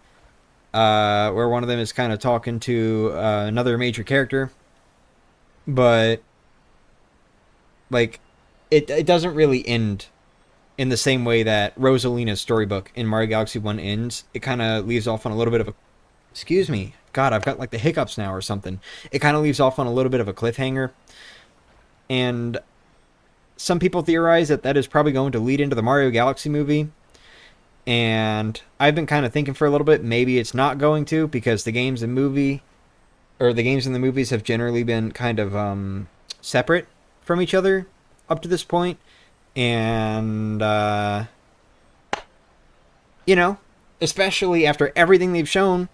where one of them is kind of talking to another major character. But like it doesn't really end in the same way that Rosalina's storybook in Mario Galaxy 1 ends. It kind of leaves off on a little bit of a excuse me. God, I've got like the hiccups now or something. It kind of leaves off on a little bit of a cliffhanger. And some people theorize that that is probably going to lead into the Mario Galaxy movie. And I've been kind of thinking for a little bit, maybe it's not going to, because the games and the games and the movies have generally been kind of separate from each other up to this point. And you know, especially after everything they've shown,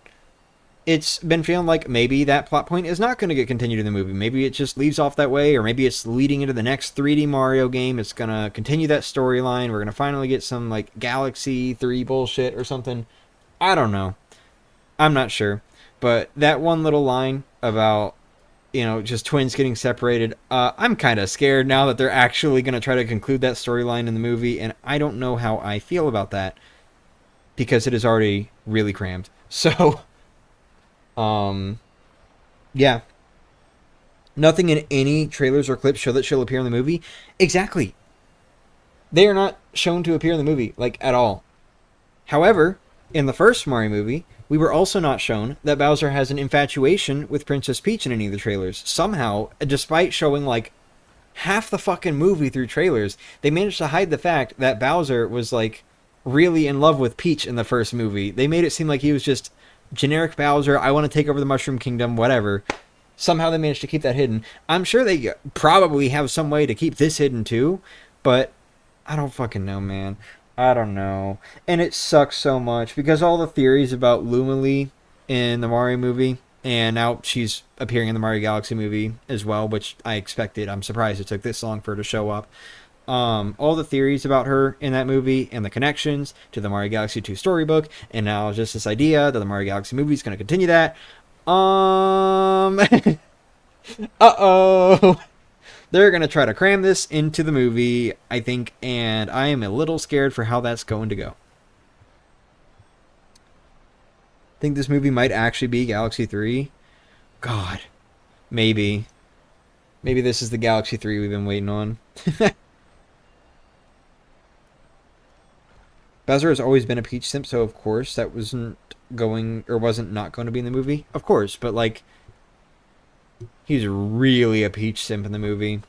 it's been feeling like maybe that plot point is not going to get continued in the movie. Maybe it just leaves off that way, or maybe it's leading into the next 3D Mario game. It's going to continue that storyline. We're going to finally get some like Galaxy 3 bullshit or something. I don't know. I'm not sure. But that one little line about, you know, just twins getting separated, I'm kind of scared now that they're actually going to try to conclude that storyline in the movie, and I don't know how I feel about that because it is already really crammed. So, yeah. Nothing in any trailers or clips show that she'll appear in the movie. Exactly. They are not shown to appear in the movie, like, at all. However, in the first Mario movie, we were also not shown that Bowser has an infatuation with Princess Peach in any of the trailers. Somehow, despite showing, like, half the fucking movie through trailers, they managed to hide the fact that Bowser was, like, really in love with Peach in the first movie. They made it seem like he was just generic Bowser, I want to take over the Mushroom Kingdom, whatever. Somehow they managed to keep that hidden. I'm sure they probably have some way to keep this hidden too, but I don't fucking know, man. I don't know. And it sucks so much because all the theories about Lumily in the Mario movie, and now she's appearing in the Mario Galaxy movie as well, which I expected. I'm surprised it took this long for her to show up. All the theories about her in that movie and the connections to the Mario Galaxy 2 storybook, and now just this idea that the Mario Galaxy movie is going to continue that. Uh-oh. They're going to try to cram this into the movie, I think, and I am a little scared for how that's going to go. Think this movie might actually be Galaxy 3? God. Maybe. Maybe this is the Galaxy 3 we've been waiting on. Bowser has always been a Peach simp, so of course that wasn't not going to be in the movie. Of course, but like, he's really a Peach simp in the movie.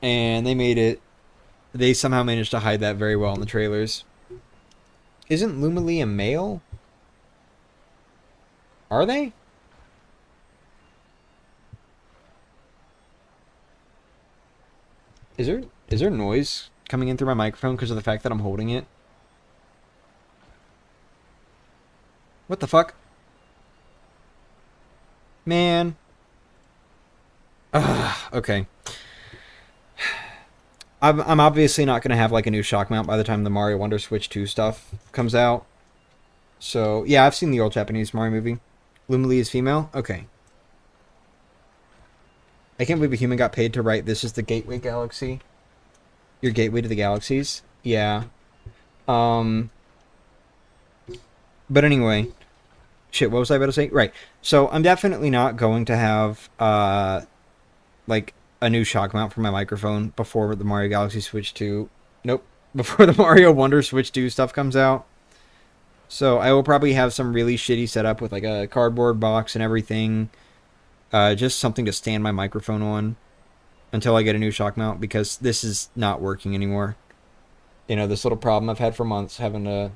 And they somehow managed to hide that very well in the trailers. Isn't Lumily a male? Are they? Is there noise coming in through my microphone because of the fact that I'm holding it? What the fuck? Man. Okay. I'm obviously not going to have like a new shock mount by the time the Mario Wonder Switch 2 stuff comes out. So, yeah, I've seen the old Japanese Mario movie. Lumily is female? Okay. I can't believe a human got paid to write "This is the Gateway Galaxy." Your gateway to the galaxies? Yeah. Um, but anyway. Shit, what was I about to say? Right. So, I'm definitely not going to have, like, a new shock mount for my microphone before the Mario Galaxy Switch 2. Nope. Before the Mario Wonder Switch 2 stuff comes out. So I will probably have some really shitty setup with like a cardboard box and everything. Just something to stand my microphone on until I get a new shock mount because this is not working anymore. You know, this little problem I've had for months having to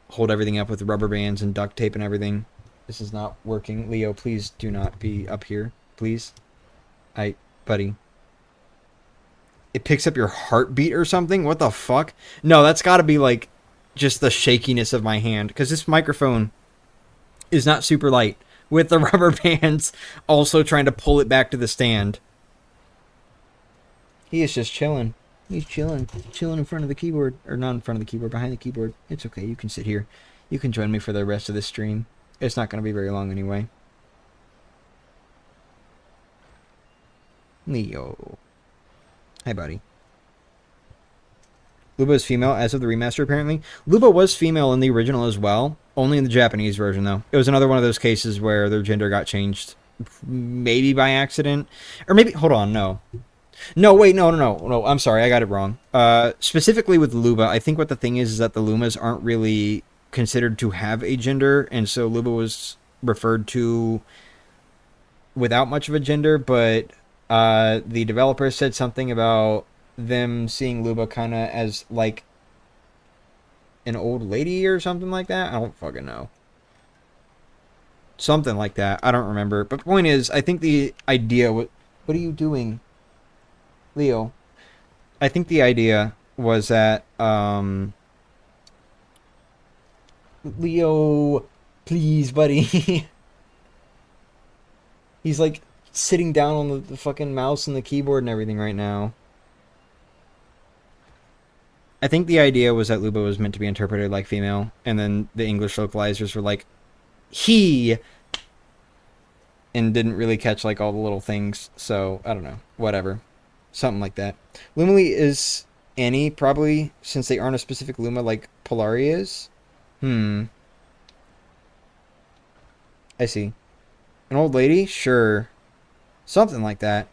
hold everything up with rubber bands and duct tape and everything. This is not working. Leo, please do not be up here. Please. Buddy. It picks up your heartbeat or something? What the fuck? No, that's gotta be like just the shakiness of my hand because this microphone is not super light with the rubber bands also trying to pull it back to the stand. He is just chilling. He's chilling in front of the keyboard, or not in front of the keyboard, behind the keyboard. It's okay, you can sit here. You can join me for the rest of this stream. It's not going to be very long anyway. Leo. Hi, buddy. Luba is female as of the remaster, apparently. Luba was female in the original as well. Only in the Japanese version, though. It was another one of those cases where their gender got changed. Maybe by accident. Or maybe... Hold on, no. No, wait, no. I'm sorry, I got it wrong. Specifically with Luba, I think what the thing is that the Lumas aren't really considered to have a gender, and so Luba was referred to without much of a gender, but the developer said something about them seeing Luba kind of as like an old lady or something like that. I don't fucking know. Something like that. I don't remember. But the point is, I think the idea... What are you doing? Leo. I think the idea was that, Leo, please, buddy. He's like sitting down on the fucking mouse and the keyboard and everything right now. I think the idea was that Luba was meant to be interpreted like female, and then the English localizers were like, he, and didn't really catch like all the little things, so I don't know. Whatever. Something like that. Lumily is Annie, probably, since they aren't a specific Luma like Polari is. I see. An old lady? Sure. Something like that.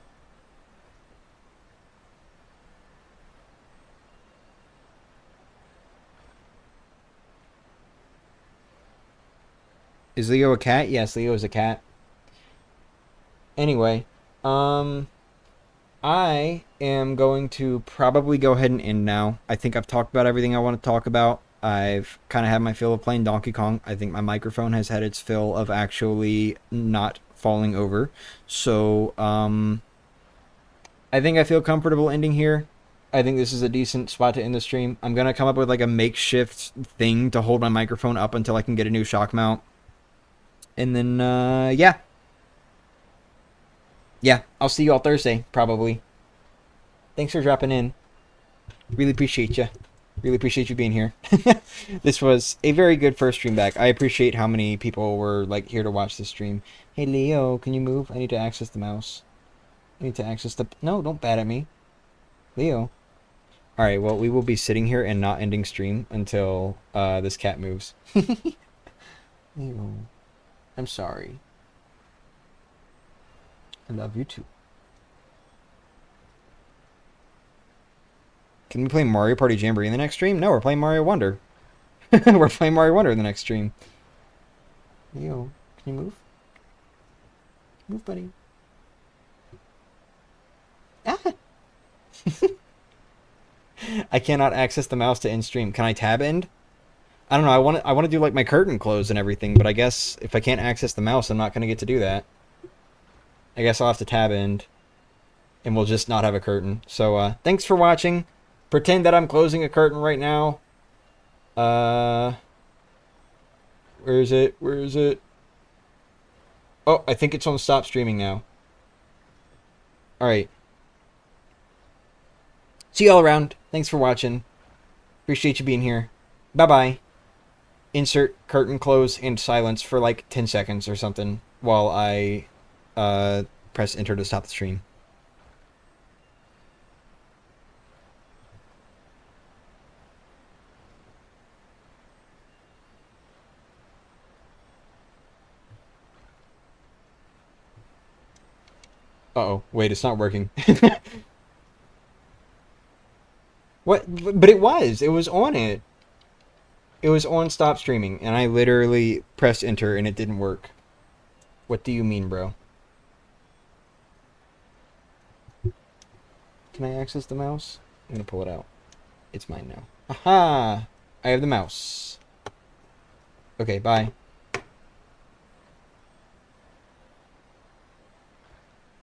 Is Leo a cat? Yes, Leo is a cat. Anyway, I am going to probably go ahead and end now. I think I've talked about everything I want to talk about. I've kind of had my fill of playing Donkey Kong. I think my microphone has had its fill of actually not falling over. So, I think I feel comfortable ending here. I think this is a decent spot to end the stream. I'm going to come up with like a makeshift thing to hold my microphone up until I can get a new shock mount. And then, yeah. Yeah, I'll see you all Thursday, probably. Thanks for dropping in. Really appreciate you. Really appreciate you being here. This was a very good first stream back. I appreciate how many people were like here to watch this stream. Hey, Leo, can you move? I need to access the mouse. I need to access the... No, don't bat at me. Leo. Alright, well, we will be sitting here and not ending stream until this cat moves. Leo. I'm sorry. I love you too. Can we play Mario Party Jamboree in the next stream? No, we're playing Mario Wonder. We're playing Mario Wonder in the next stream. Leo, can you move? Move, buddy. Ah! I cannot access the mouse to end stream. Can I tab end? I don't know. I want to do like my curtain close and everything, but I guess if I can't access the mouse, I'm not going to get to do that. I guess I'll have to tab end, and we'll just not have a curtain. So, thanks for watching. Pretend that I'm closing a curtain right now. Where is it? Oh, I think it's on stop streaming now. All right. See y'all around. Thanks for watching. Appreciate you being here. Bye bye. Insert curtain close and silence for like 10 seconds or something while I press enter to stop the stream. Uh-oh. Wait, it's not working. What? But it was. It was on it. It was on stop streaming, and I literally pressed enter and it didn't work. What do you mean, bro? Can I access the mouse? I'm gonna pull it out. It's mine now. Aha! I have the mouse. Okay, bye.